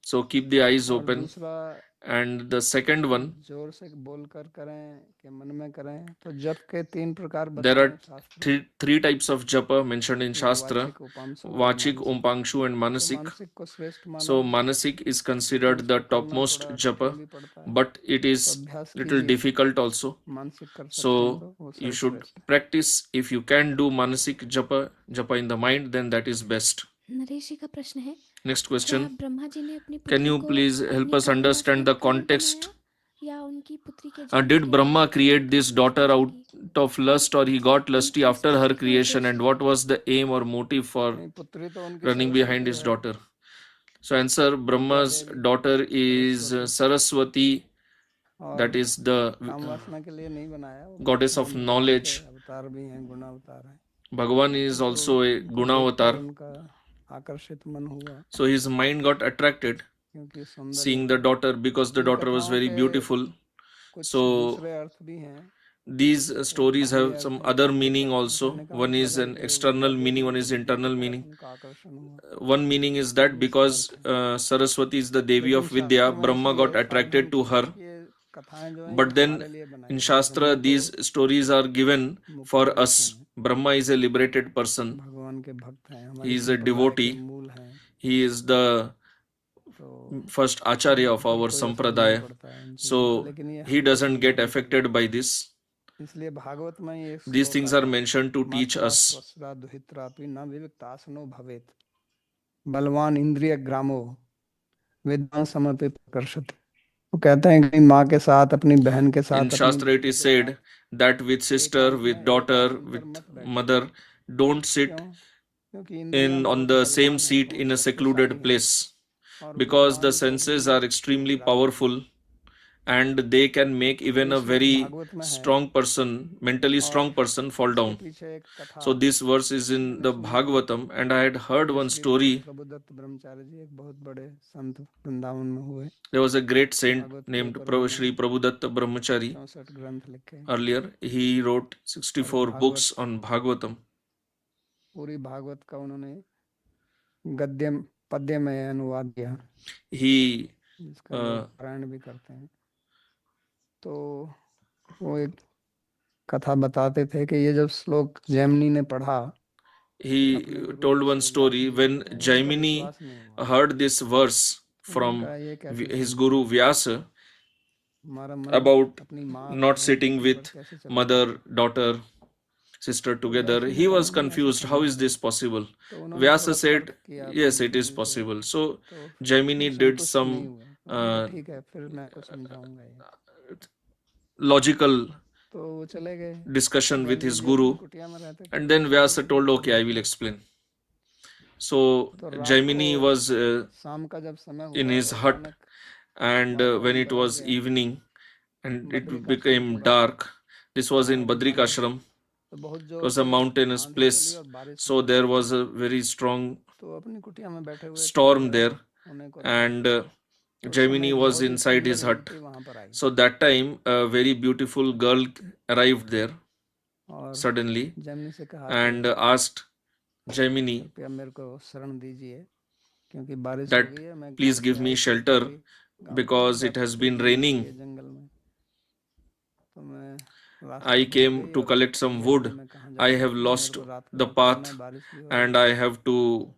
So keep the eyes और open. दूसरा, And the second one, जोर से बोलकर करें कि मन में करें, तो जप के 3 प्रकार there बताए हैं are शास्त्र में। three types of japa mentioned in एक Shastra: वाचिक, उपांशु और Vachik, मानसिक। Umpangshu, and तो Manasik. मानसिक को श्रेष्ठ माना So है, Manasik is लेकिन considered the उसको करना topmost थोड़ा japa, कठिन भी पड़ता है, but it तो is अभ्यास little कीजिए। difficult also. मानसिक कर सकते हैं So तो वो you should सर्वश्रेष्ठ है। practice. If you can do Manasik japa in the mind, then that is best. Naresh जी का प्रश्न है, Next क्या question. ब्रह्मा जी ने अपनी Can पुत्री you को please help अपने us गर्भवास में understand the कारण context? बनाया या उनकी पुत्री के जन्म Did के Brahma बाद create this उनका daughter खोज out होगी? of lust, or he got lusty उनकी इस after her पुत्री का creation? उद्देश्य And क्या what है? was the aim or motive for नहीं, पुत्री तो उनकी running behind सरस्वती his है, daughter? So answer, Vidya Brahma's Devi daughter is Saraswati, Saraswati, और that is the काम वासना के लिए नहीं बनाया, वो goddess of भगवान के knowledge. अवतार भी हैं, गुणावतार हैं। Bhagavan is तो also a उनको देखकर Gunavatar. उनका आकर्षित मन हुआ, So his mind got attracted क्योंकि सौंदर्य। seeing the daughter because the in daughter was कथाओं very के beautiful. कुछ So दूसरे अर्थ भी हैं। these एक stories बाहरी have अर्थ some हैं, other बाह्य meaning अर्थ हैं। also. कहने का One मतलब is है an कि external विद्या meaning, देवी one की is विद्या की internal तरफ meaning. उनका आकर्षण हुआ, One meaning is ये that दूसरा because अर्थ है। Saraswati is the Devi लेकिन of Vidya, शास्त्रों में Brahma got इसलिए attracted सावधान to किया her. है कि ये कथाएं जो हैं ये But then हमारे लिए बनाई in गई हैं। Shastra, ब्रह्मा तो these stories are given मुक्त for पुरुष us. हैं, Brahma is a liberated person. भगवान के भक्त हैं, हमारी He is a संप्रदाय के devotee. मूल हैं, He is the तो first acharya of पर our कोई असर नहीं sampradaya. पड़ता है इन चीज़ों का, So लेकिन ये he हमको doesn't get समझाने के लिए affected by है। this. इसलिए भागवत में ये These श्लोक things are आया, mentioned to teach मात्रा us. स्वस्रा दुहित्रापि न विविक्तासनो भवेत, बलवान इंद्रिय ग्रामो वेदांत समर्पित प्रकर्षति। वो कहते हैं कि माँ के साथ, अपनी बहन के In साथ, अपनी Shastra, it बेटी is के said साथ that with sister, एकांत with में एक daughter, आसन पर with मत बैठिए। mother, don't sit क्यों? क्योंकि इंद्रियां in on बहुत the बलवान same हैं, seat बहुत in a शक्तिशाली secluded हैं, place, और because the विद्वान को भी senses are extremely गिरा देती हैं। powerful and they can make तो even ये a श्लोक very भागवत में है, strong person, mentally strong और person, fall इसके down. पीछे एक कथा So this verse is in मैंने the सुनी थी Bhagavatam, and I had heard कि one श्री story. प्रभुदत्त ब्रह्मचारी जी एक बहुत बड़े संत वृंदावन में हुए, There was a great saint Bhagavat के named ऊपर उन्होंने Sri Prabhudatta Brahmachari. 64 ग्रंथ लिखे, Earlier, he wrote और 64 भागवत, books on Bhagavatam. पूरी भागवत का उन्होंने गद्य पद्य में अनुवाद किया, He जिसका लोग पारायण भी करते हैं। तो वो एक कथा बताते थे कि ये जब श्लोक जैमिनी ने पढ़ा, he told one story when Jaimini heard this verse from his guru Vyasa about not sitting with mother, daughter, sister together. He was confused. How is this possible? Vyasa said, yes, it is possible. So Jaimini did some logical discussion with his guru, and then Vyasa told, okay, I will explain. So Jaimini was in his hut, and when it was evening and it became dark, this was in Badrikashram. It was a mountainous place, so there was a very strong storm there, and Jaimini was inside his hut. So that time a very beautiful girl arrived there suddenly and asked Jaimini that please give me shelter because it has been raining. I came to collect some wood. I have lost the path and I have to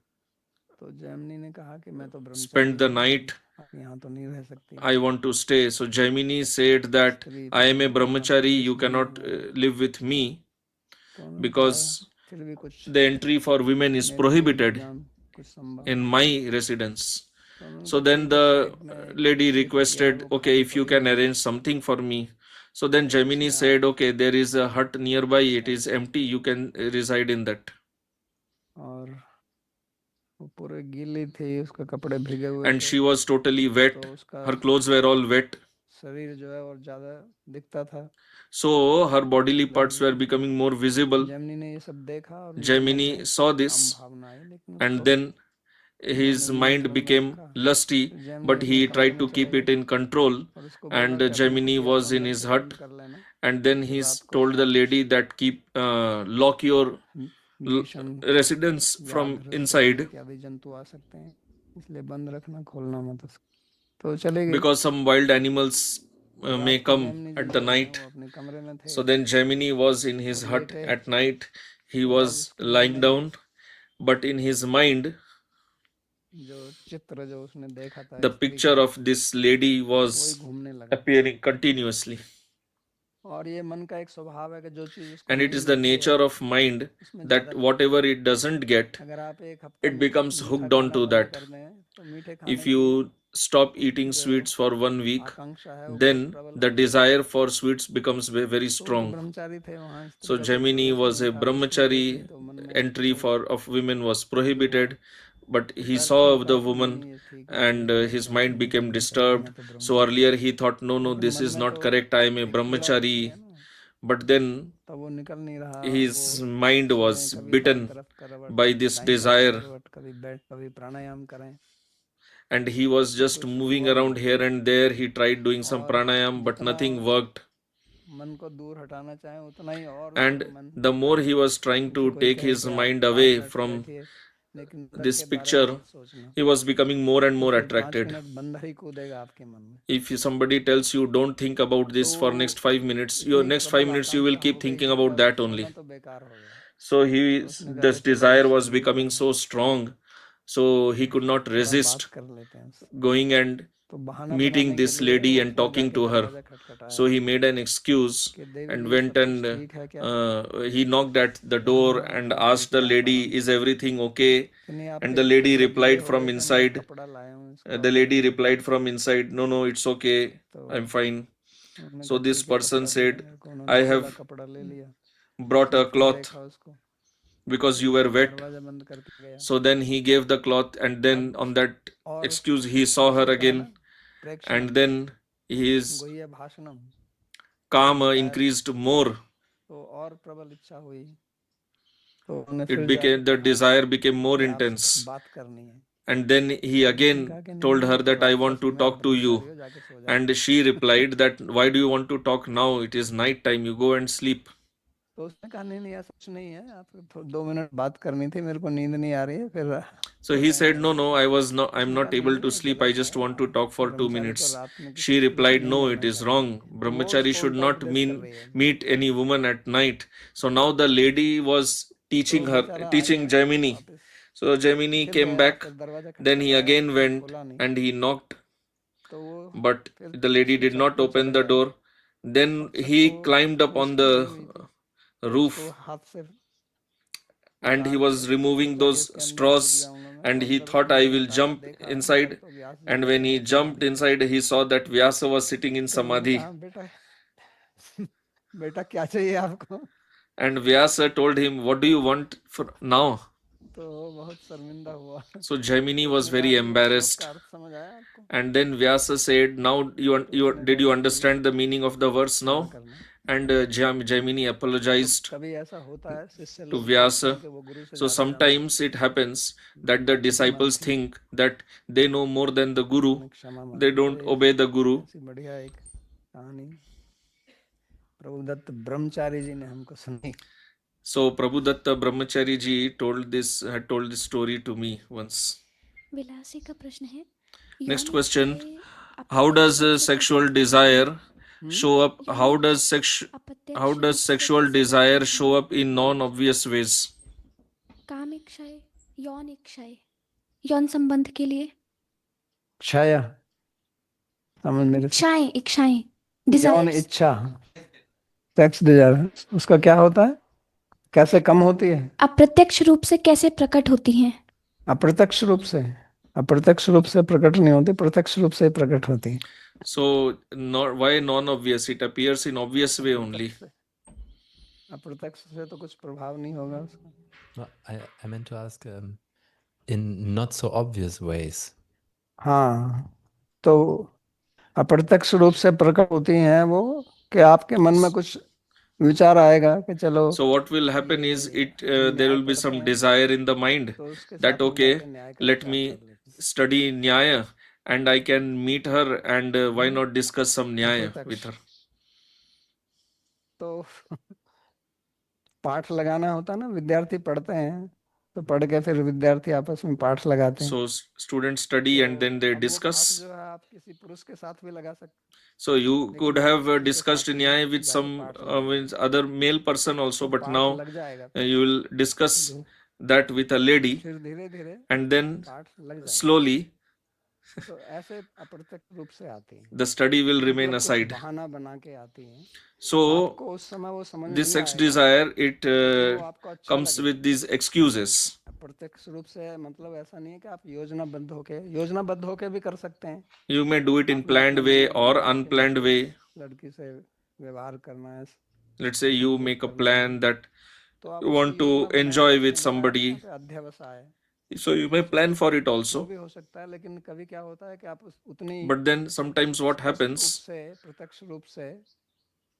तो जैमिनी ने कहा कि मैं तो spend the night. यहाँ तो नहीं रह सकती। I want to stay. So Jaimini said that I am a brahmachari, you cannot live with me because the entry for women is prohibited in my residence. So then the lady requested, okay, if you can arrange something for me. So then Jaimini said, okay, there is a hut nearby, it is empty, you can reside in that. और वो पूरे गीली थी, उसके कपड़े भीगे हुए And थे, she was totally wet, तो उसका her clothes were all wet. शरीर जो है और ज्यादा दिखता था। So her bodily parts were becoming more visible. Jaimini ने ये सब देखा और Jaimini saw this, भावना आई, लेकिन and then his mind became lusty, but he tried to keep it in control. And Jaimini was in his hut, and then he told the lady that lock your residence from inside, because some wild animals may come at the night. So then Jaimini was in his hut at night. He was lying down, but in his mind, the picture of this lady was appearing continuously. And it is the nature of mind that whatever it doesn't get, it becomes hooked onto that. If you stop eating sweets for 1 week, then the desire for sweets becomes very strong. So Jaimini was a brahmachari, entry of women was prohibited, but he saw the woman and his mind became disturbed. So earlier he thought, no, this is not correct, I am a brahmachari. But then his mind was bitten by this desire, and he was just moving around here and there. He tried doing some pranayam, but nothing worked. And the more he was trying to take his mind away from this picture, he was becoming more and more attracted. If somebody tells you don't think about this for next 5 minutes, your next 5 minutes you will keep thinking about that only. So this desire was becoming so strong, so he could not resist going and meeting this lady and talking to her. So he made an excuse and went and he knocked at the door and asked the lady, is everything okay? And the lady replied from inside, no, it's okay, I'm fine. So this person said, I have brought a cloth because you were wet. So then he gave the cloth, and then on that excuse he saw her again, and then his calm increased more. The desire became more intense. And then he again told her that I want to talk to you. And she replied that, why do you want to talk now? It is night time, you go and sleep. So he said, no, I'm not able to sleep, I just want to talk for 2 minutes. She replied, no, it is wrong. Brahmachari should not meet any woman at night. So now the lady was teaching Jaimini. So Jaimini came back, then he again went and he knocked, but the lady did not open the door. Then he climbed up on the roof and he was removing those straws, and he thought, I will jump inside. And when he jumped inside, he saw that Vyasa was sitting in samadhi. And Vyasa told him, what do you want for now? So Jaimini was very embarrassed. And then Vyasa said, now did you understand the meaning of the verse now? And Jaimini apologized to Vyasa. So sometimes it happens that the disciples think that they know more than the Guru. They don't obey the Guru. So Prabhudatta Brahmachari ji had told this story to me once. Next question. How does sexual desire show up? How does sexual desire show up in non-obvious ways? यौन संबंध के लिए? छाया, समझ मेरे इच्छाएं यौन desires. इच्छा, sex Dzire, उसका क्या होता है, कैसे कम होती है? अप्रत्यक्ष रूप से कैसे प्रकट होती हैं? अप्रत्यक्ष रूप से, अप्रत्यक्ष रूप से प्रकट नहीं होती, प्रत्यक्ष रूप से प्रकट होती है। So, why non-obvious? It appears in obvious way only. अप्रत्यक्ष से तो कुछ प्रभाव नहीं होगा उसका। No, I meant to ask in not so obvious ways. हाँ, तो अप्रत्यक्ष रूप से प्रकट होती हैं वो कि आपके मन में कुछ विचार आएगा कि चलो। So what will happen is there will be some desire in the mind that okay, let me study Nyaya and I can meet her and why not discuss some Nyaya with her. तो पाठ लगाना होता है ना, विद्यार्थी पढ़ते हैं तो पढ़ के फिर विद्यार्थी आपस में पाठ लगाते हैं। So students study and then they discuss. जो है आप किसी पुरुष के साथ भी लगा सकते। So you could have discussed Nyaya with some with other male person also, but now you will discuss that with a lady and then slowly तो ऐसे अप्रत्यक्ष रूप से आती है, the study will remain aside. बहाना बना के आती है। So उस समय वो समझ this नहीं sex आएगा। desire, it आपको अच्छा comes लगेगा। with these excuses. अप्रत्यक्ष रूप से मतलब ऐसा नहीं है कि आप योजनाबद्ध होके भी कर सकते हैं। You may do it in planned way or unplanned way. लड़की से व्यवहार करना है। Let's say you make a plan that you want to enjoy with somebody. अध्यवसाय, So you may plan for it also. भी हो सकता है, लेकिन कभी क्या होता है कि आप उतनी But then sometimes what happens, प्रत्यक्ष रूप से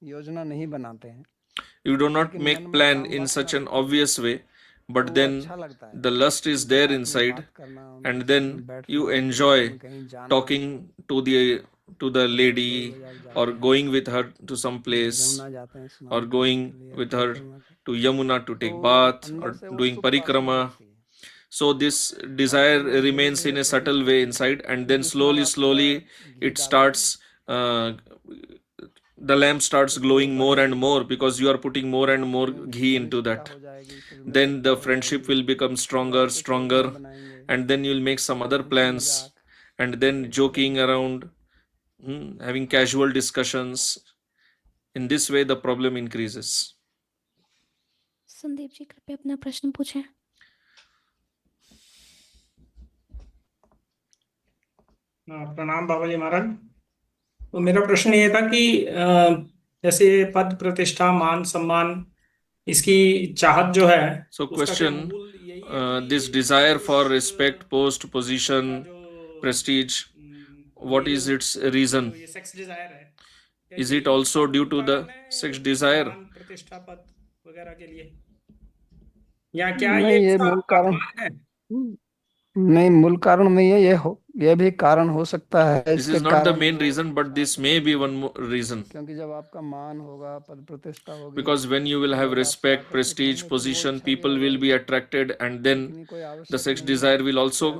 योजना नहीं बनाते हैं। you do not make plan in such an obvious way, but then the lust is there inside and then you enjoy talking to the lady or going with her to some place or going with her to Yamuna to take bath or doing parikrama. So this desire remains in a subtle way inside and then slowly it starts the lamp starts glowing more and more because you are putting more and more ghee into that. Then the friendship will become stronger and then you'll make some other plans and then joking around, having casual discussions. In this way the problem increases. Sandeep ji कृपया अपना प्रश्न पूछें। प्रणाम बाबा जी महाराज। तो मेरा प्रश्न ये था कि जैसे पद प्रतिष्ठा मान सम्मान इसकी चाहत जो है, so question this desire for respect, post, position, prestige, what is its reason? ये सेक्स डिजायर है, is it also due to the sex desire? प्रतिष्ठा पद वगैरह के लिए, या क्या नहीं, ये मूल कारण है? नहीं, मूल कारण नहीं है, ये भी कारण हो सकता है। This is not the main reason, but this may be one more reason. क्योंकि जब आपका मान होगा, पद प्रतिष्ठा होगी, because when you will have respect, prestige, position, people will be attracted and then the sex desire will also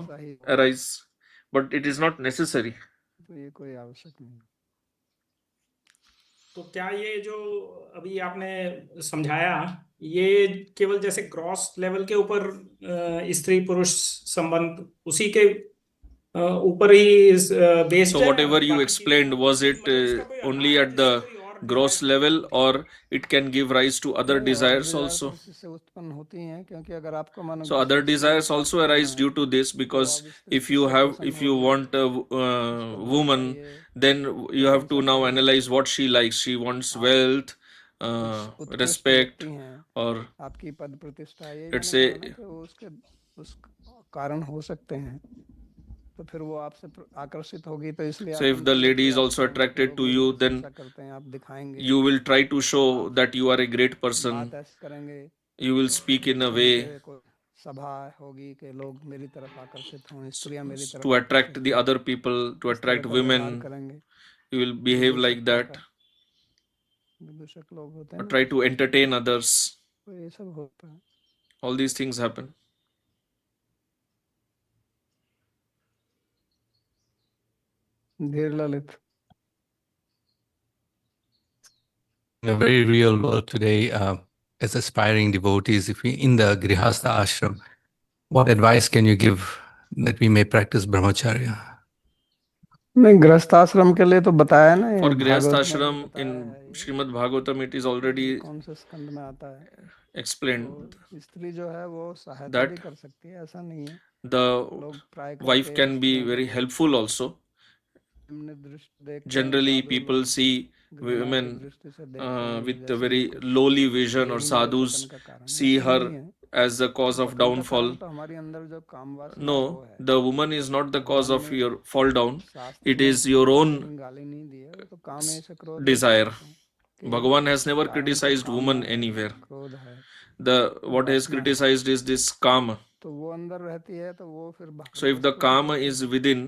arise, but it is not necessary. तो ये कोई आवश्यक नहीं। तो क्या ये जो अभी आपने समझाया ये केवल जैसे ग्रॉस लेवल के ऊपर स्त्री पुरुष संबंध उसी के ऊपर ही based so whatever you explained, was it only at the gross level or it can give rise to other desires also? उत्पन्न होती हैं, क्योंकि अगर आपको मन so other desires also arise due to this, because if you want a woman, then you have to now analyze what she likes. She wants wealth, respect, or आपकी पद प्रतिष्ठा, let's say उस कारण हो सकते हैं, तो फिर वो आपसे आकर्षित होगी, तो इसलिए so if the lady is also attracted to you, then आप दिखाएंगे, you will try to show that you are a great person. You will speak in a way सभा होगी कि लोग मेरी तरफ आकर्षित हों, स्त्रियां मेरी तरफ, to attract the other people, to attract women. You will behave like that, विदूषक लोग होते or हैं, try to entertain others. तो ये सब होता है। All these things happen. धीर Lalit. In a very real world today, as aspiring devotees, if we in the Grihastha ashram, what advice can you give that we may practice brahmacharya. नहीं, गृहस्थाश्रम के लिए तो बताया ना, For ये Grihastha भागवत में ashram बताया in है ये। Srimad Bhagavatam it is already कौन से स्कंद में आता है? explained तो स्त्री जो है वो सहायता that भी कर सकती है, ऐसा नहीं है। the लोग प्राय wife करके can be स्त्रियों very को helpful also. निम्न दृष्टि देखते हैं, Generally साधु people लोग see घृणा की women दृष्टि से देखते हैं, with a जैसे very कुछ lowly vision, or देही मेरे sadhus पतन का कारण है, see ऐसा her नहीं है। as the cause of पतन का downfall. कारण तो हमारे अंदर जो काम वासना है No, वो है। the woman is not the cause भगवान of ने your fall down. शास्त्र It में is your own कहीं गाली नहीं दी है, वो तो काम ऐसे क्रोध ऐसे desire. करते हैं कि Bhagavan has never कारण तो criticized काम woman है, anywhere. क्रोध है, The what he has वासना है, criticized is this kama. तो वो अंदर रहती है, तो वो फिर बाहर So if the प्रस्फुटित kama होती is है। within,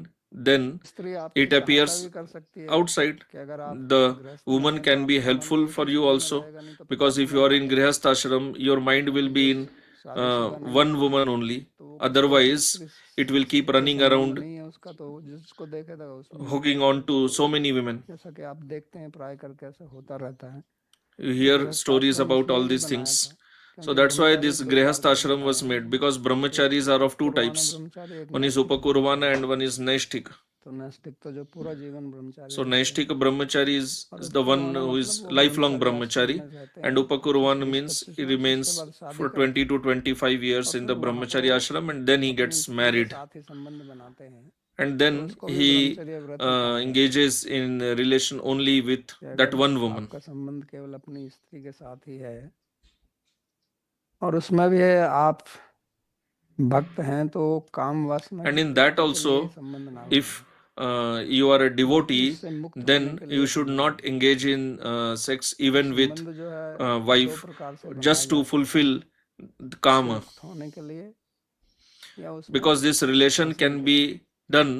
then स्त्री आपकी it सहायता appears भी कर सकती है outside. कि अगर आप The गृहस्थ में woman हैं तो can be आपका मन helpफul एक for ही you स्त्री में also, रहेगा, नहीं तो because पिशाच if में you are भाग in जाएगा। Grihastha ashram, your mind will जो be in शादीशुदा नहीं one है woman only. तो वो किसी और Otherwise, स्त्री it will keep से running संबंध around, नहीं है उसका, तो वो जिसको देखेगा उसमें hooking on to so many women. जैसा कि आप देखते हैं प्राय करके ऐसा होता रहता है। You hear गृहस्थ stories आश्रम about इसलिए all भी these बनाया things. था So क्योंकि that's why ब्रह्मचारी this दो Grihastha प्रकार के ashram was बताए हैं। made, because एक brahmacharis are of two पुराना types. ब्रह्मचारी, एक One is नैष्ठिक Upakurvana Brahmachari. and one is Naishthik. तो नैष्ठिक तो जो पूरा जीवन ब्रह्मचारी So रहते हैं, Naishthik brahmachari और is the one उपकुरवाना who मतलब is वो lifelong ब्रह्मचारी आश्रम brahmachari, में रहते and हैं Upakurvana 20-25 means he वर्ष, remains उसके बाद शादी for करते 20 to 25 हैं years और in फिर the वहाँ brahmachari वो ashram, and then he अपनी gets स्त्री के married, साथ ही संबंध बनाते हैं, and तो then उसको भी he ब्रह्मचर्य व्रत ही कहा गया engages in relation only with कि that अगर one woman. आपका संबंध केवल अपनी स्त्री के साथ ही है, और उसमें भी है आप भक्त हैं, तो काम वासना And की in that पूर्ति के लिए ही also, संबंध ना हो। if you are a devotee, उससे मुक्त होने then के लिए you should संबंध not है। engage in sex even with संबंध जो है दो wife प्रकार से बनाए just जा to सकते fulfill हैं, the उससे kama, मुक्त होने के लिए या उसमें because this relation प्रसन्न can के be लिए। done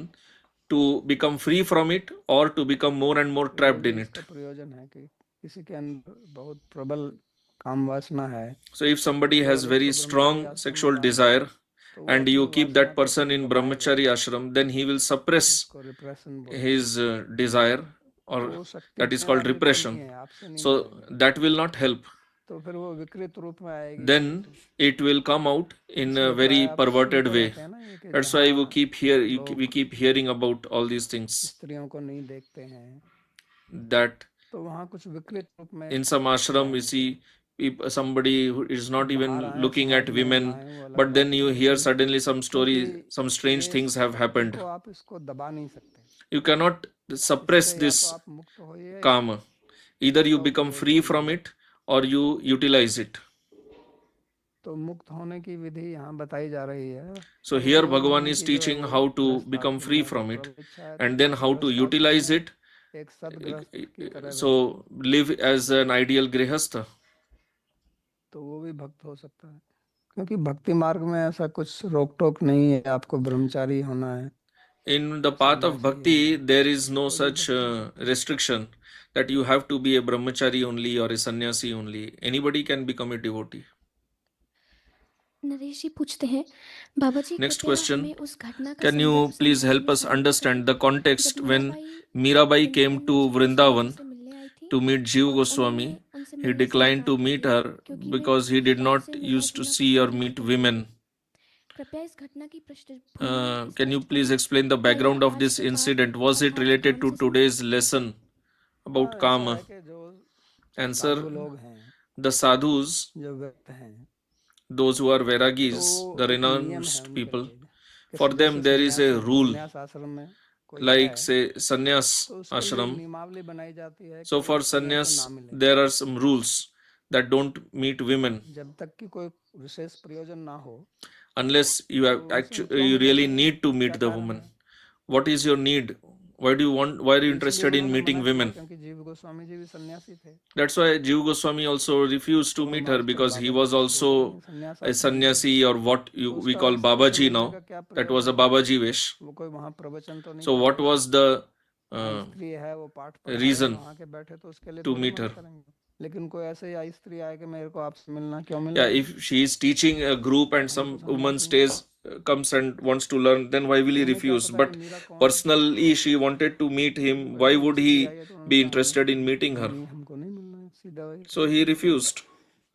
to become free from it or to become more and more ये trapped भी in it. इसका प्रयोजन है कि किसी के अंदर बहुत प्रबल काम वासना है, So if somebody और has very उसको ब्रह्मचारी strong आश्रम में sexual डाल दें, desire तो वो and अपनी you keep वासना that को person फिर in दबाएगा, brahmachari ashram, then he will suppress जिसको रिप्रेशन बोलते हैं। his desire, तो or वो शक्ति that is अपने called आप ही repression. नहीं है, आपसे नहीं So मिलेगी, that will not help. तो फिर वो विकृत रूप में आएगी। Then it will come out in a इसलिए very प्राय आप perverted सुनते way. रहते हैं ना ये कि That's why we जहाँ keep we लोग keep hearing about all these things, स्त्रियों को नहीं देखते हैं, that तो वहाँ कुछ विकृत रूप में in some ashram we see somebody who is not even बाहर आए, looking समाज at में women, आए, वो अलग but then बात है, you hear लेकिन suddenly some stories, क्योंकि some strange ये things have शक्ति happened. को आप इसको दबा नहीं सकते, You cannot suppress इससे या तो this आप मुक्त होइए, karma. Either you इसका become उपयोग free from कीजिए। it or you utilize it. तो मुक्त होने की विधि यहाँ बताई जा रही है। So और here उपयोग Bhagavan होने is की जो है teaching वो how to गृहस्थ become आश्रम free में from अगर it, प्रवृत्ति है, and तो then how to गृहस्थ आश्रम utilize में it. एक सदगृहस्थ की तरह रहे, So live as an ideal grihastha. तो वो भी भक्त हो सकता है, क्योंकि भक्ति मार्ग में ऐसा कुछ रोक टोक नहीं है, आपको ब्रह्मचारी होना है। In the path of bhakti, there is no such restriction that you have to be a brahmachari only or a sannyasi only. Anybody can become a devotee. Naresh जी पूछते हैं, बाबा जी Next कृपया question. हमें उस घटना का Can you संदर्भ please संक्षेप help में us स्मरण understand the करें context जब when Mirabai Mirabai came Vrindavan to में जीव Vrindavan गोस्वामी से मिलने आई थी to meet Jiva और Goswami? उन्होंने उनसे He मिलने से declined to इनकार कर meet दिया her क्योंकि वे because he did पुरुषों not से मिलना used to जुलना see or पसंद नहीं meet करते थे। women. कृपया इस घटना की पृष्ठभूमि Can you स्पष्ट please करें explain the क्या यह background of आज this के पाप incident? Was it अर्थात related काम to से संबंधित today's lesson about हाँ, ऐसा karma? है कि जो Answer: साधु लोग हैं, the sadhus, जो व्यक्त हैं, those who are तो vairagis, the एक नियम है renounced उनके people, लिए कि for जैसे them there is a सन्यासी rule, सन्यास आश्रम में कोई है, like say sannyas तो उसके लिए ashram. नियमावली बनाई जाती है So कि for स्त्रियों से sannyas ना मिले, there are some rules that don't meet women जब तक कि कोई विशेष प्रयोजन ना हो। unless you have तो उनसे क्यों you really मिलेंगे, need to क्या meet the कारण woman. है? What is your need? Why do you want? Why are you इसलिए interested in उन्होंने meeting मना किया women? क्योंकि जीव गोस्वामी जी भी सन्यासी थे। That's why Jiva Goswami also refused to तो meet हम her, आजकल because he बाबा was जी को also बोलते हैं सन्यास a आश्रम में, sannyasi, or what तो we उसका call स्त्री से Babaji मिलने now. का क्या That was a प्रयोजन है? Babaji wish. वो कोई वहाँ प्रवचन तो नहीं So what करते हैं, was the वहाँ स्त्री है वो पाठ पढ़ा रहे हैं, reason वहाँ के बैठे तो उसके लिए to थोड़ी meet मना her? करेंगे। लेकिन कोई ऐसे ही आई स्त्री आए कि मेरे को आपसे मिलना, क्यों मिलना Yeah, है, if she is teaching a group and हम some तो woman सन्यासी हैं। stays, comes and wants to learn, then why will he उन्हें क्या refuse? पता But कि मीरा कौन है, personally she wanted to meet him. कोई Why और would स्त्री he आई है तो उन्होंने be कहा नहीं interested in meeting her? नहीं, हमको नहीं मिलना है, सीधा वही So he refused.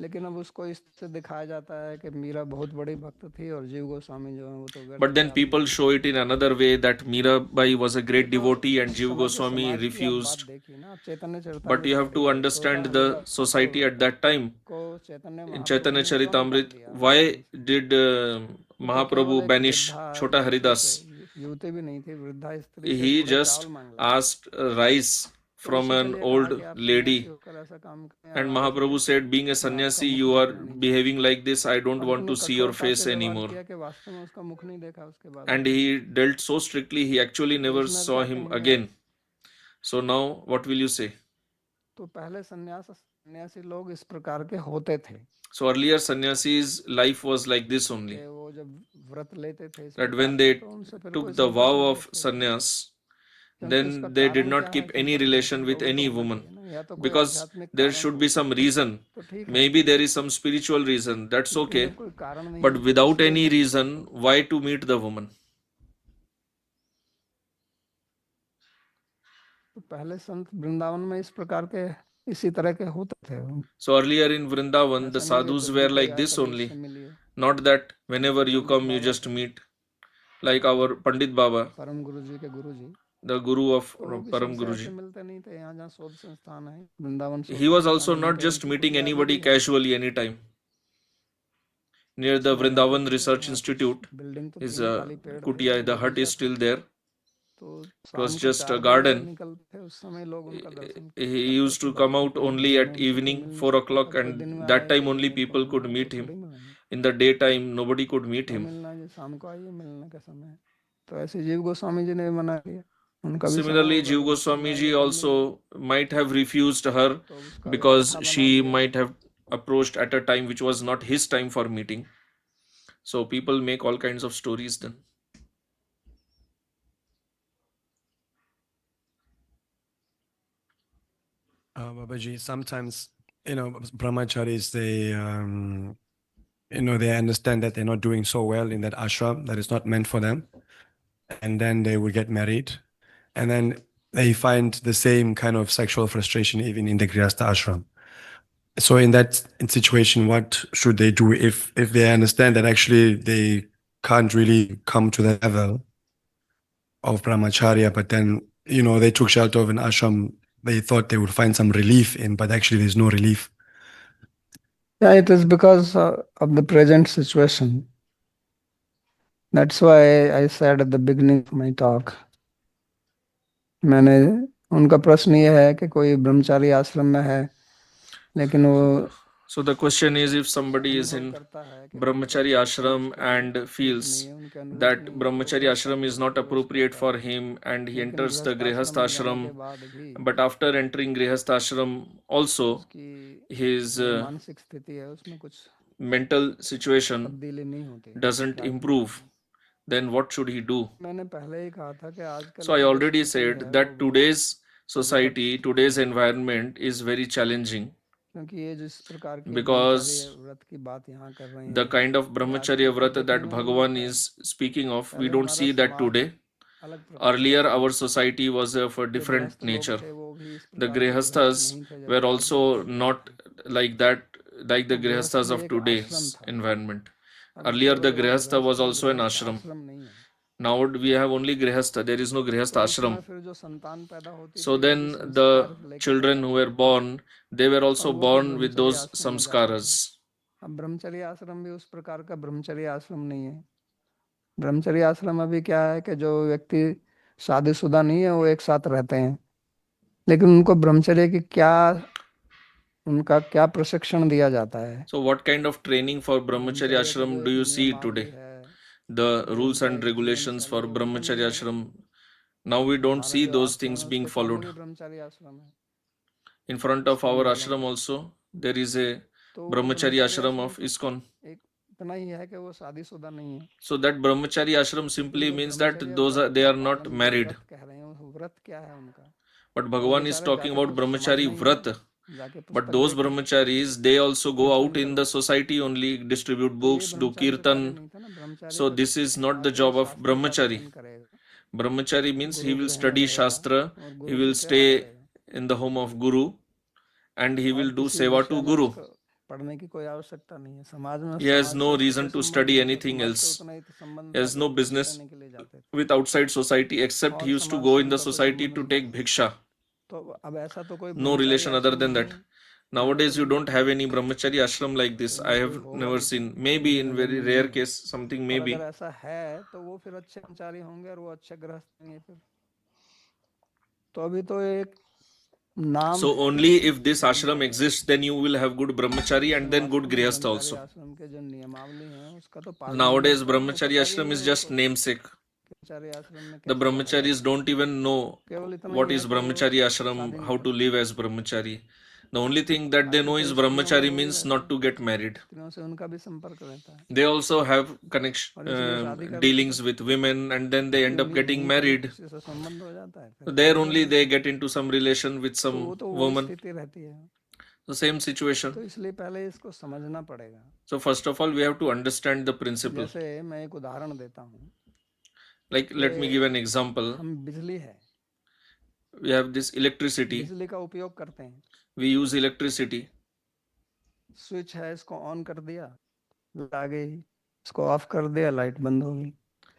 लेकिन अब उसको इससे दिखाया जाता है कि मीरा बहुत बड़ी भक्त थी और जीव गोस्वामी जो है वो तो व्यर्थ But then के people आदमी थे। show it in another way that Mirabai was a ये great तो devotee and उस Jiva समय के Goswami समाज की आप बात refused. देखी ना, आप चैतन्य But Charitamrita you have to पढ़िए, understand छोटा the Haridas society Thakur at that time. को चैतन्य In महाप्रभु Chaitanya ने क्यों निकाल Charitamrit, दिया why आश्रम से? did वो तो केवल Mahaprabhu एक banish वृद्धा Chota युवती Haridas? से, युवती भी नहीं थी, वृद्धा स्त्री से He थोड़े just चावल मांग रहा था। asked rice तो from उसी के an लिए कहा old कि आप lady. सन्यासी होकर ऐसा काम करें, अब And आपकी Mahaprabhu said, being a मैं आपका sannyasi, मुख you देखना are नहीं चाहता। behaving like this. I don't और want इतने to see your कठोरता face से व्यवहार anymore. किया कि वास्तव में उसका मुख नहीं देखा उसके बाद। And he dealt so strictly, he actually तो never इसमें saw क्या him कहेंगे आप? again. So now, what will you say? तो पहले सन्यासी लोग इस प्रकार के होते थे So earlier sannyasis' life was like this only. कि वो जब व्रत लेते थे इस That प्रकार when के, they तो उनसे फिर कोई took the संपर्क vow नहीं of रखते थे, sannyas, क्योंकि उसका then they did कारण क्या not है keep any संपर्क नहीं relation करने with का, वो तो any होना woman. चाहिए ना, या तो कोई Because आध्यात्मिक there कारण should हो be some reason. तो ठीक है, Maybe there is some spiritual reason. That's लेकिन okay. जब कोई कारण नहीं But है तो without किस लिए any संपर्क reason, करते? why to meet the woman? तो पहले संत वृंदावन में इस प्रकार के इसी तरह के होते थे। So earlier in Vrindavan, the ऐसा नहीं कि sadhus कुछ were भी कोई like आया this कभी only. उससे मिलिए। Not that whenever you Pandit come, you Baba just थे, meet. Like our Pandit Baba, परम गुरु जी के गुरु जी, the guru of तो वो भी Param सबसे ऐसे Guruji. मिलते नहीं थे। यहाँ जहाँ शोध संस्थान है, वृंदावन शोध He was संस्थान also है, not उनके just उनकी meeting कुटिया अभी anybody भी है, casually anytime. Near the उसमें रहते Vrindavan थे। Research वहाँ कुछ Institute बिल्डिंग तो is थी, a खाली पेड़ थे, kutia, the वो hut is बगीचा था। still there. तो It was शाम को just a 4 बजे जब garden. निकलते थे, उस समय लोग उनका दर्शन He करते used थे, to come भक्तों out के, only दिन में at उनसे कोई evening, मिल नहीं 4 सकता o'clock, था। कोई दिन and में that आए, time कोई only दिन में कोई people ना could आए, meet तो him. थोड़ी मिलेंगे। In the daytime, nobody could meet क्या him. मिलना है, शाम को आइए मिलने का समय। तो ऐसे जीव गोस्वामी जी ने भी मना लिया, उनका भी समय Similarly, होगा Jiva जब उसको Goswami ji मिलेंगे तब मिलेंगे, also might have refused her तो उसका भी because कथा बना she दिया। might have approached at a time which was not his time for meeting. So people make all kinds of stories then. Babaji, sometimes, brahmacharis, they understand that they're not doing so well in that ashram, that it's not meant for them. And then they will get married. And then they find the same kind of sexual frustration even in the Grihastha ashram. So in that situation, what should they do if they understand that actually they can't really come to the level of brahmacharya, but then, they took shelter of an ashram they thought they would find some relief in, but actually there's no relief? Yeah, it is because of the present situation. That's why I said at the beginning of my talk, मैंने उनका प्रश्न ये है कि कोई ब्रह्मचारी आश्रम में है, लेकिन वो So the question is, if somebody is अनुभव in करता है कि brahmachari ashram and ठीक feels नहीं है, उनके अनुरूप that नहीं है, तो brahmachari वो ashram is not प्रवेश appropriate करता for है। him and he लेकिन enters the गृहस्थ grihastha आश्रम में जाने के ashram, बाद भी but after entering grihastha ashram also उसकी his जो मानसिक स्थिति है उसमें कुछ mental situation तब्दीली नहीं होती, doesn't बदलाव नहीं improve, होता। then what should he do? मैंने पहले ही कहा था कि आजकल So I की जो already स्थिति said है that वो बहुत today's विकट society, स्थिति today's है, environment is very challenging क्योंकि ये जिस प्रकार की ब्रह्मचार्य because व्रत की बात यहाँ कर रहे the हैं, kind of ये brahmacharya आजकल vrata पद्धति that में नहीं Bhagavan होता है। is speaking of, we पहले don't हमारा see that समाज today. अलग प्रकार का Earlier, था, our society was of a जो different गृहस्थ लोग nature. थे वो भी इस The प्रकार के गृहस्थ grihasthas नहीं थे were जैसे आजकल also के not गृहस्थ हैं। like that, like the तो गृहस्थ grihasthas भी of एक today's आश्रम था, environment. अब Earlier, केवल the वो grihastha was गृहस्थ also an गृहस्थ ashram. आश्रम नहीं है। Now we have only grihastha, there is no grihastha तो उस ashram. समय फिर जो संतान पैदा होती So थी वो भी then the संस्कार लेके children पैदा who were होती थी, born, they were और also वो फिर born with ब्रह्मचर्य those आश्रम में जाते थे। samskaras. अब ब्रह्मचर्य आश्रम भी उस प्रकार का ब्रह्मचर्य आश्रम नहीं है। ब्रह्मचर्य आश्रम अभी क्या है कि जो व्यक्ति शादीशुदा नहीं है वो एक साथ रहते हैं, लेकिन उनको ब्रह्मचर्य की उनका क्या प्रशिक्षण दिया जाता है। So what kind of training for brahmacharya ब्रह्मचर्य के ashram जो do एक you see नियमावली today? है, The जो rules उनका and एक जीवन regulations शैली for है, वो तो नहीं brahmacharya है। ashram, now we don't हमारा see जो those आश्रम things है being उसके सामने followed. भी ब्रह्मचर्य आश्रम है, In front of ISKCON our वालों ashram में। also, there is a तो वो brahmacharya ब्रह्मचर्य ashram आश्रम of तो ISKCON. एक इतना ही है कि वो शादीशुदा नहीं है, So that brahmacharya ashram लेकिन simply जो means that ब्रह्मचर्य those व्रत they का are not पालन जो married. व्रत कह रहे हैं, वो व्रत क्या है उनका, But वो Bhagavan is बेचारे talking जाके about तो समाज brahmachari में ही vrat. जाके But पुस्तक those देखें, brahmacharis, they also go कीर्तन out in करें। the society only, distribute तो ये books, do ब्रह्मचारी का कार्य kirtan. नहीं था ना। ब्रह्मचारी So तो this is not the आके job of शास्त्र का brahmachari. पठन करेगा, Brahmachari means he Guru will गृह में study रहेगा shastra, और he गुरु की will सेवा stay करेगा, in the home of Guru, and he और will do किसी seva विषय to में Guru. उसको पढ़ने की कोई आवश्यकता नहीं है समाज में। He has समाज no से reason कितने to संबंध study थे, anything समाज else. से उतना ही तो संबंध He था has कि no वो भिक्षा business लेने के लिए जाते थे, with outside society except he और used to समाज go से in the उनका कोई society संबंध to नहीं take था। bhiksha. तो अब ऐसा तो कोई No ब्रह्मचारी relation other आश्रम than नहीं that. है, Nowadays, you मैंने तो don't have any brahmachari ashram like this. I कहीं have कोई होगा never भी तो seen. Maybe in नजर very में rare नहीं है। case, something और अगर maybe. ऐसा है तो वो फिर अच्छे ब्रह्मचारी होंगे और वो अच्छे गृहस्थ होंगे फिर। तो अभी तो एक नाम So है only if this ashram Brahmachari exists, then you will have good brahmachari and then good वास्तव में grihastha ब्रह्मचारी also. आश्रम के जो नियमावली हैं उसका तो पालन Nowadays, नहीं होता, उनको brahmachari पता भी ashram नहीं is है just उनको namesake. ब्रह्मचारी आश्रम में The कैसे रहा brahmacharis जाता है। don't even know केवल इतना what ही है is कि वो brahmachari ashram, शादी नहीं how to करते। live as brahmachari. The only thing that they बाकी know तो is स्त्रियों का brahmachari रोल means रहता not है, to get married. स्त्रियों से उनका भी संपर्क रहता है They also have connection, और इसलिए शादी करते dealings तो with women, and then they end up उन्हीं getting उन्हीं का भी married. किसी से संबंध हो जाता है, So फिर there शादी कर only लेते they हैं। get into some relation with तो some वो तो वो woman. स्थिति रहती है। The same situation. तो इसलिए पहले इसको समझना पड़ेगा। So first of all, we have to understand the principle. जैसे मैं एक उदाहरण देता हूँ Like, let me कि give an example. हम बिजली है, We have this electricity. बिजली का उपयोग करते हैं, We use electricity. स्विच है इसको ऑन कर दिया आ गई, इसको ऑफ कर दिया लाइट बंद हो गई।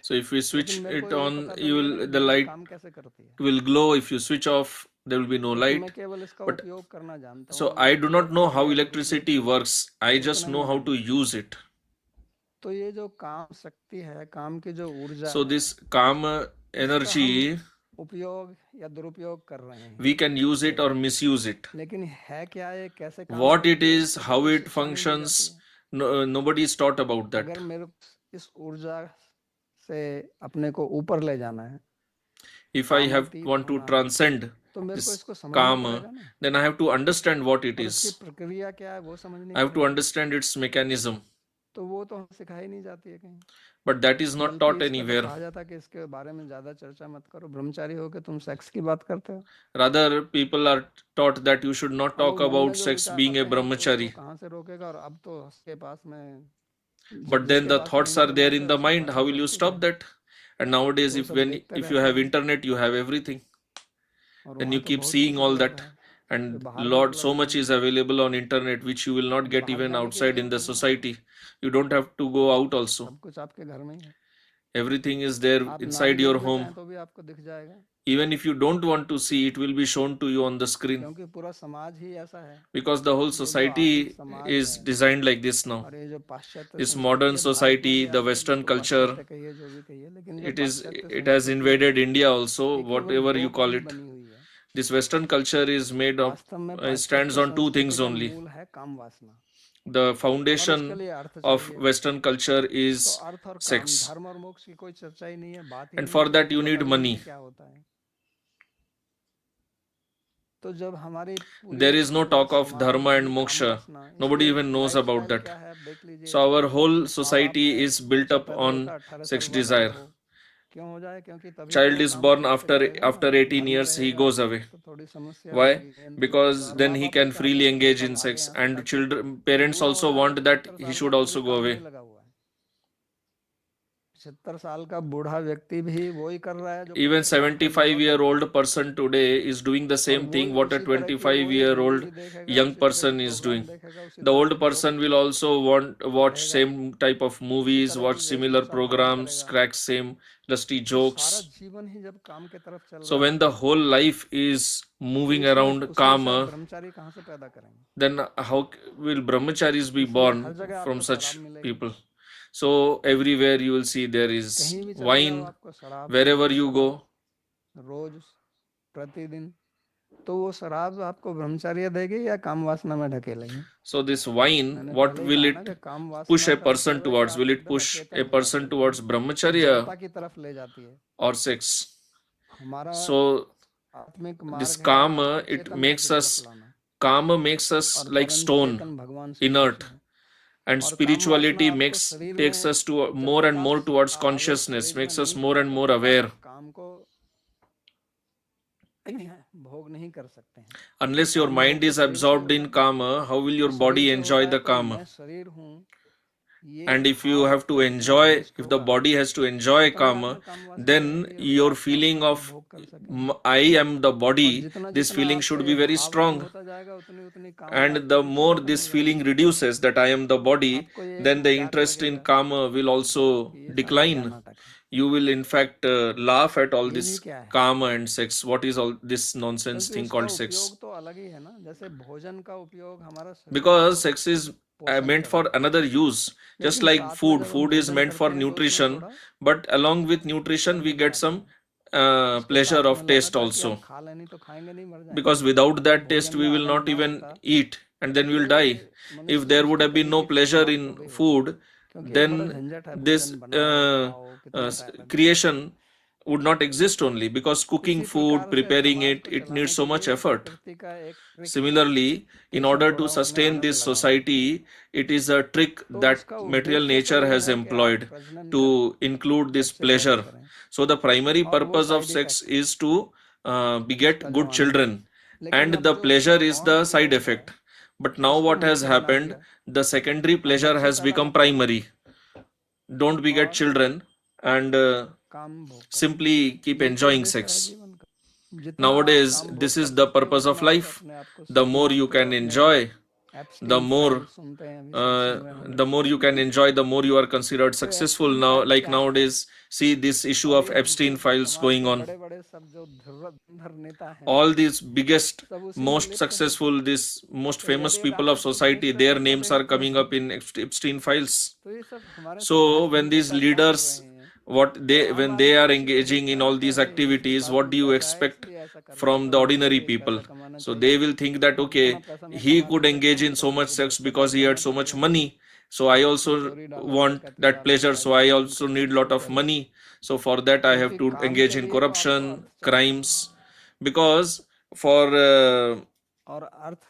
So if we switch लेकिन मेरे को it ये on, पता तो you नहीं है ना will कि the बिजली light काम कैसे करती है, will glow. If you switch off, there will be no क्योंकि मैं light. केवल इसका But उपयोग करना जानता so हूँ, I do not उपयोग know कर how लिया तो बिजली electricity चली। works. I just इतना know ही how to जानता हूँ। use it. तो ये जो काम शक्ति है, काम की जो ऊर्जा So है, this calm इसका energy, हम उपयोग या दुरुपयोग कर रहे हैं, we can use it or misuse it. लेकिन है क्या, ये कैसे काम What it करती है, is, इसकी तो how कोई it शिक्षा नहीं दी जाती functions, है। nobody is taught about that. अगर मेरे इस ऊर्जा से अपने को ऊपर ले जाना है, If I have कामातीत want to होना है, transcend तो मेरे को this इसको समझना calm, पड़ेगा ना, then I have to understand what it और इसकी is. प्रक्रिया क्या है वो समझनी I have to पड़ेगी। understand its mechanism. तो वो तो हमें सिखाई नहीं जाती है कहीं, But that is not बल्कि taught इसका तो anywhere. कहा जाता है कि इसके बारे में ज्यादा चर्चा मत करो, ब्रह्मचारी होकर तुम सेक्स की बात करते हो, Rather, people are taught that you should not और वो talk मन में about जो sex विचार being a आते हैं तो उसको brahmachari. कहाँ से रोकेगा। और अब तो उसके पास में But then जिसके the पास में thoughts are there internet in है the उसके mind. पास How में will you सब कुछ stop है, that? And nowadays, वो if सब when देखते if you रहता have है, internet, you have everything. और Then वहाँ you तो keep बहुत seeing कुछ all उपलब्ध that. है जो And बाहर भी lot so उपलब्ध much नहीं is है। available on internet which you will not अब get बाहर even जाने की outside in जरूरत the नहीं है, society. You don't have to go out also. सब कुछ आपके घर में ही है, Everything is there आप ना भी inside your देखना home. चाहें तो भी आपको दिख जाएगा, Even if you don't want to see, it will be shown to you on the screen. क्योंकि पूरा समाज ही ऐसा है, Because the whole ये जो आधुनिक society समाज is है designed like this now. और ये जो पाश्चात्य This संस्कृति modern है, भारत में society, भी the आके Western जिसको culture, पाश्चात्य कहिए जो भी कहिए, लेकिन जो it पाश्चात्य has संस्कृति invaded है India also, ये केवल whatever दो you पर call ही it. बनी हुई है। This Western culture is made of, वास्तव में stands पाश्चात्य on two संस्कृति things का only. मूल है काम वासना, The और उसके foundation लिए अर्थ of चाहिए। Western culture तो is अर्थ और काम, sex. धर्म और मोक्ष की कोई चर्चा ही नहीं है, बात ही And नहीं for है, that you पता need भी नहीं money. है क्या होता है। तो जब हमारी पूरी There is no talk of समाज dharma and ही काम moksha. वासना, Nobody इसलिए even knows about lifestyle that. क्या है आप देख लीजिए। So our whole माँ बाप society है, is built बच्चा up पैदा on होता है 18 sex साल बाद desire. वो क्यों हो जाए, क्योंकि तभी तो Child वो is काम born वासना से करेगा ना, after 18 घर में years he रहेगा goes away. तो थोड़ी समस्या Why? होगी, लेकिन Because और then माँ he बाप भी can freely चाहते हैं कि engage बच्चा in भागे sex, यहाँ से and ताकि children parents बूढ़ा हो also जाए want तो that 75 he साल should में also कोई go काम away. नहीं लगा हुआ है। 75 साल का बूढ़ा व्यक्ति भी वही कर रहा है जो Even 25 साल का युवा कर रहा 75-year-old है, person today is doing the और same वही thing what a उसी तरह की वही 25-year-old मूवी देखेगा, young उसी तरह के person is प्रोग्राम doing. देखेगा, उसी The तरह old के person jokes will also watch कहेगा, same type of उसी movies, तरह की watch similar वेशभूषा धारण programs, करेगा। crack same lusty तो सारा jokes. जीवन ही जब काम के तरफ चल So रहा when है the whole life is तो moving इसमें around उसमें से karma, आप ब्रह्मचारी कहाँ से पैदा करेंगे। then how will brahmacharis be इसलिए हर born जगह from आपको such शराब मिलेगी, people? So everywhere you will see there is कहीं भी चले जाओ wine, आपको शराब wherever मिलेगी, you go. रोज प्रतिदिन। तो वो शराब आपको ब्रह्मचर्य देगी या काम वासना में ढकेलेगी। So this wine, मैंने what पहले ही will कहा ना it कि काम push वासना a का person मतलब है कि towards? आप Will it एकदम push अचेतन a हो person जाते towards हो, brahmacharya जड़ता की तरफ ले जाती है। or sex? हमारा So आत्मिक this मार्ग है karma, आपको it चेतनता makes की us, तरफ लाना, karma makes us और like परम stone, चेतन भगवान श्री inert, कृष्ण है। and और काम वासना spirituality आपको makes शरीर takes में us to जब more तक and आप more towards आवेग consciousness, शरीर में makes us नहीं more है and तब more तक आप aware. काम को भोग नहीं कर सकते हैं। Unless your काम mind भोग तो is शरीर से ही absorbed होता in है, karma, how will तो your शरीर body से enjoy होता है the तो karma? मैं शरीर हूँ, And if you have to enjoy, if the body has to enjoy kama, then your feeling of I am the body, this feeling should be very strong. And the more this feeling reduces that I am the body, then the interest in kama will also decline. You will in fact laugh at all this kama and sex. What is all this nonsense thing called sex? Because sex is meant for another use. Just like food is meant for nutrition, but along with nutrition we get some pleasure of taste also. Because without that taste we will not even eat, and then we will die. If there would have been no pleasure in food, then this creation would not exist only, because cooking food, preparing it needs so much effort. Similarly, in order to sustain this society, it is a trick that material nature has employed to include this pleasure. So the primary purpose of sex is to beget good children, and the pleasure is the side effect. But now what has happened, the secondary pleasure has become primary. Don't beget children and simply keep enjoying sex. Nowadays, this is the purpose of life. The more you can enjoy, the more you can enjoy, the more you are considered successful. Now, like nowadays, see this issue of Epstein files going on. All these biggest, most successful, this most famous people of society, their names are coming up in Epstein files. So when these leaders, when they are engaging in all these activities, what do you expect from the ordinary people? So they will think that, okay, he could engage in so much sex because he had so much money. So I also want that pleasure. So I also need a lot of money. So for that I have to engage in corruption, crimes, because for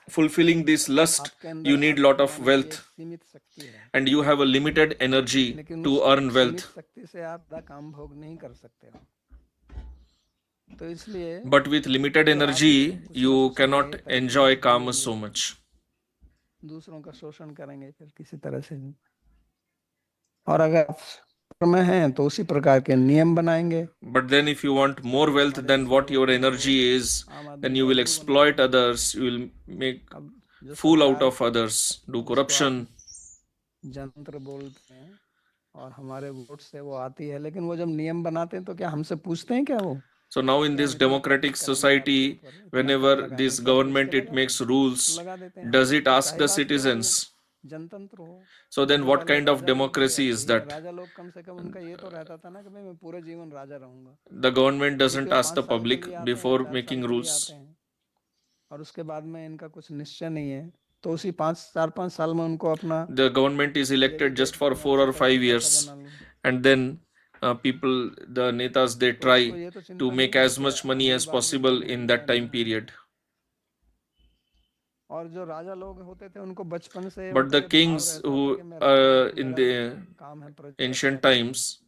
fulfilling this lust, you need a lot of wealth, and you have a limited energy to earn wealth. But with limited energy, you cannot enjoy kama so much. दूसरों का शोषण करेंगे फिर किसी तरह से भी, और अगर में हैं तो उसी प्रकार के नियम बनाएंगे. But then if you want more wealth than what your energy is, then you will exploit others, you will make fool out of others, do corruption. जंत्र बोलते हैं और हमारे वोट से वो आती है, लेकिन वो जब नियम बनाते हैं तो क्या हमसे पूछते हैं क्या वो? So now in this democratic society, whenever this government it makes rules, does it ask the citizens? So then what kind of democracy is that? The government doesn't ask the public before making rules. The government is elected just for 4 or 5 years, and then people, the netas, they try to make as much money as possible in that time period. But the kings who in the ancient times,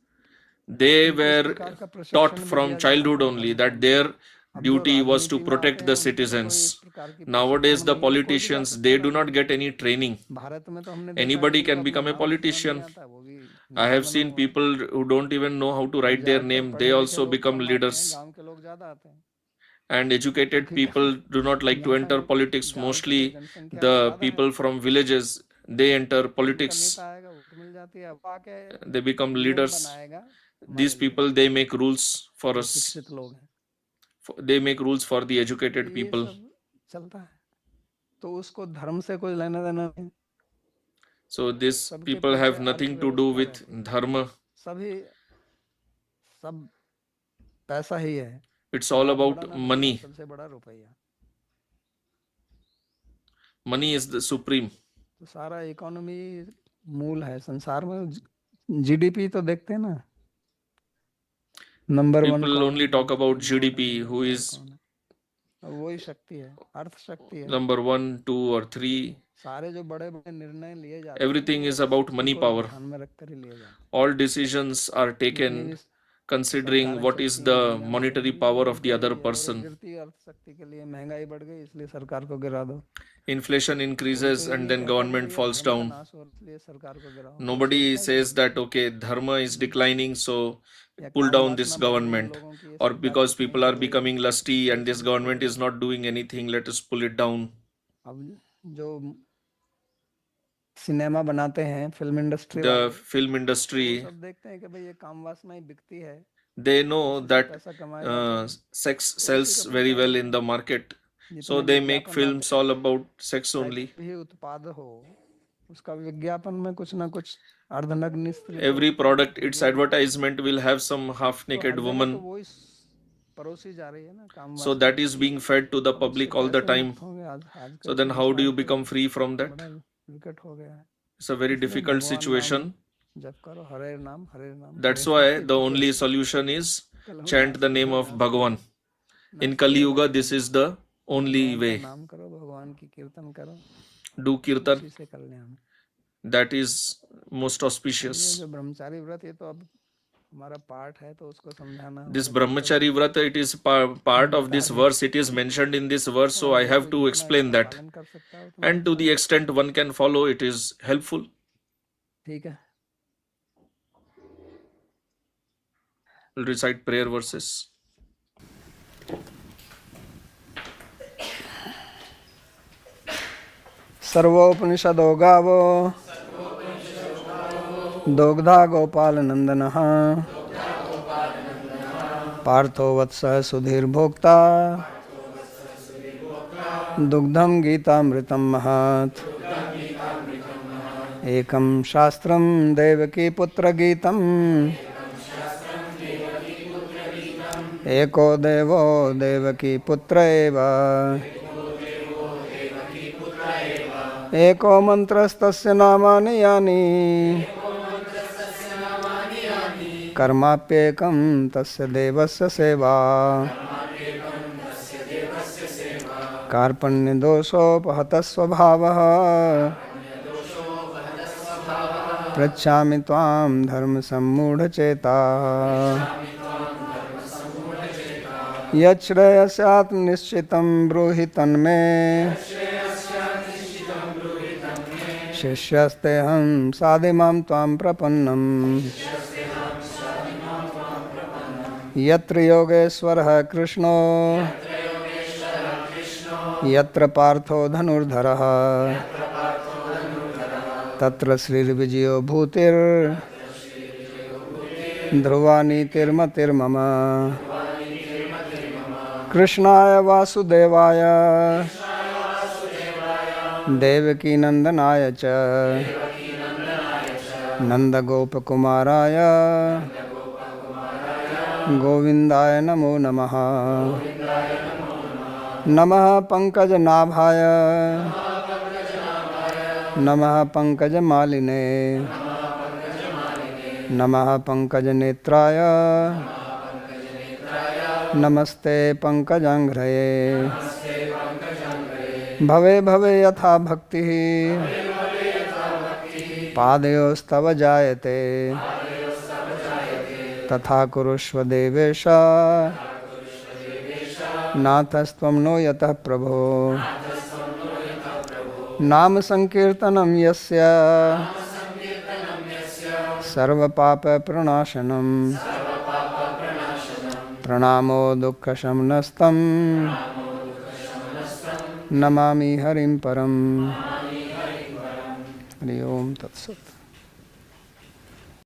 they were taught from childhood only that their duty was to protect the citizens. Nowadays, the politicians, they do not get any training. Anybody can become a politician. I have seen people who don't even know how to write their name, they also become leaders. And educated people do not like to enter politics. Mostly the people from villages, they enter politics. They become leaders. These people, they make rules for us. They make rules for the educated people. So these people have nothing to do with dharma. It's all about money. Money is the supreme. सारा economy मूल है संसार में. GDP तो देखते हैं ना. Number 1 people only talk about GDP, who is वही शक्ति है, अर्थ शक्ति है. number 1, 2 or 3. सारे जो बड़े-बड़े निर्णय लिए जाते हैं, everything is about money power. ध्यान में रखकर ही लिए जाते हैं. All decisions are taken considering what is the monetary power of the other person. गिरती अर्थशक्ति के लिए महंगाई बढ़ गई इसलिए सरकार को गिरा दो, Inflation increases and then government falls down. नाश हो इसलिए सरकार को गिराओ. Nobody says that, okay, dharma is declining, so pull down this government. Or because people are becoming lusty and this government is not doing anything, let us pull it down. अब जो cinema बनाते हैं, film industry The film industry, सब देखते हैं कि भाई ये काम वासना ही बिकती है, they know that पैसा कमाया sex sells very well in the market. So they make films all about sex only. भी उत्पाद हो उसका विज्ञापन में कुछ ना कुछ अर्धनग्न स्त्री Every product, its advertisement will have some half-naked woman. वो इस परोसी जा रही है ना काम So that is being fed to the public all the time. So then how do you become free from that? विकट हो गया है. It's a very difficult situation. जप करो हरे नाम हरे नाम. That's why the only solution is chant the name of Bhagavan. In Kali Yuga, this is the only way. नाम करो भगवान की कीर्तन करो Do kirtan. इसी से कल्याण. That is most ये auspicious. जो ब्रह्मचारी व्रत ये तो अब हमारा पाठ है तो उसको समझाना This Brahmachari Vrata, it is part of this verse. It is mentioned in this verse, so I have to explain that. पालन कर सकता हो तो And to the extent one can follow, it is helpful. ठीक है. We'll recite prayer verses. सर्वोपनिषदो गावो दोग्धा गोपाल नंदनः पार्थो वत्स सुधीर्भोक्ता दुग्धं गीतामृतं महत् एकं शास्त्रं देवकी पुत्र गीतम् एको देवो देवकी पुत्र एव एको मंत्रस्तस्य नामानि यानि कर्माप्येकं तस्य देवस्य सेवा कार्पण्यदोषोपहतः स्वभावः पृच्छामि त्वां धर्मसम्मूढचेताः यच्छ्रेयस्यात् निश्चितं ब्रूहि तन्मे शिष्यस्तेऽहं साधिमां त्वां प्रपन्नम् यत्र योगेश्वरः कृष्णो यत्र पार्थो धनुर्धरः तत्र श्रीर्विजयो भूतिर्ध्रुवा नीतिर्मतिर्मम कृष्णाय वासुदेवाय देवकी नंदनाय च नंदगोपकुमाराय गोविंदाय नमो नमः. नमः पंकजनाभाय नमः पंकजमालिने नमः पंकजनेत्राय नमस्ते पंकजांघ्रये. भवे भवे यथा भक्तिः पादयोस्तव जायते तथा कुरुष्व देवेश नाथस्त्वं नो यतः प्रभो. नाम संकीर्तनं यस्य सर्वपापप्रणाशनं प्रणामो दुःखशमनस्तं नमामि हरिं परम्. हरि ओम तत्सत्.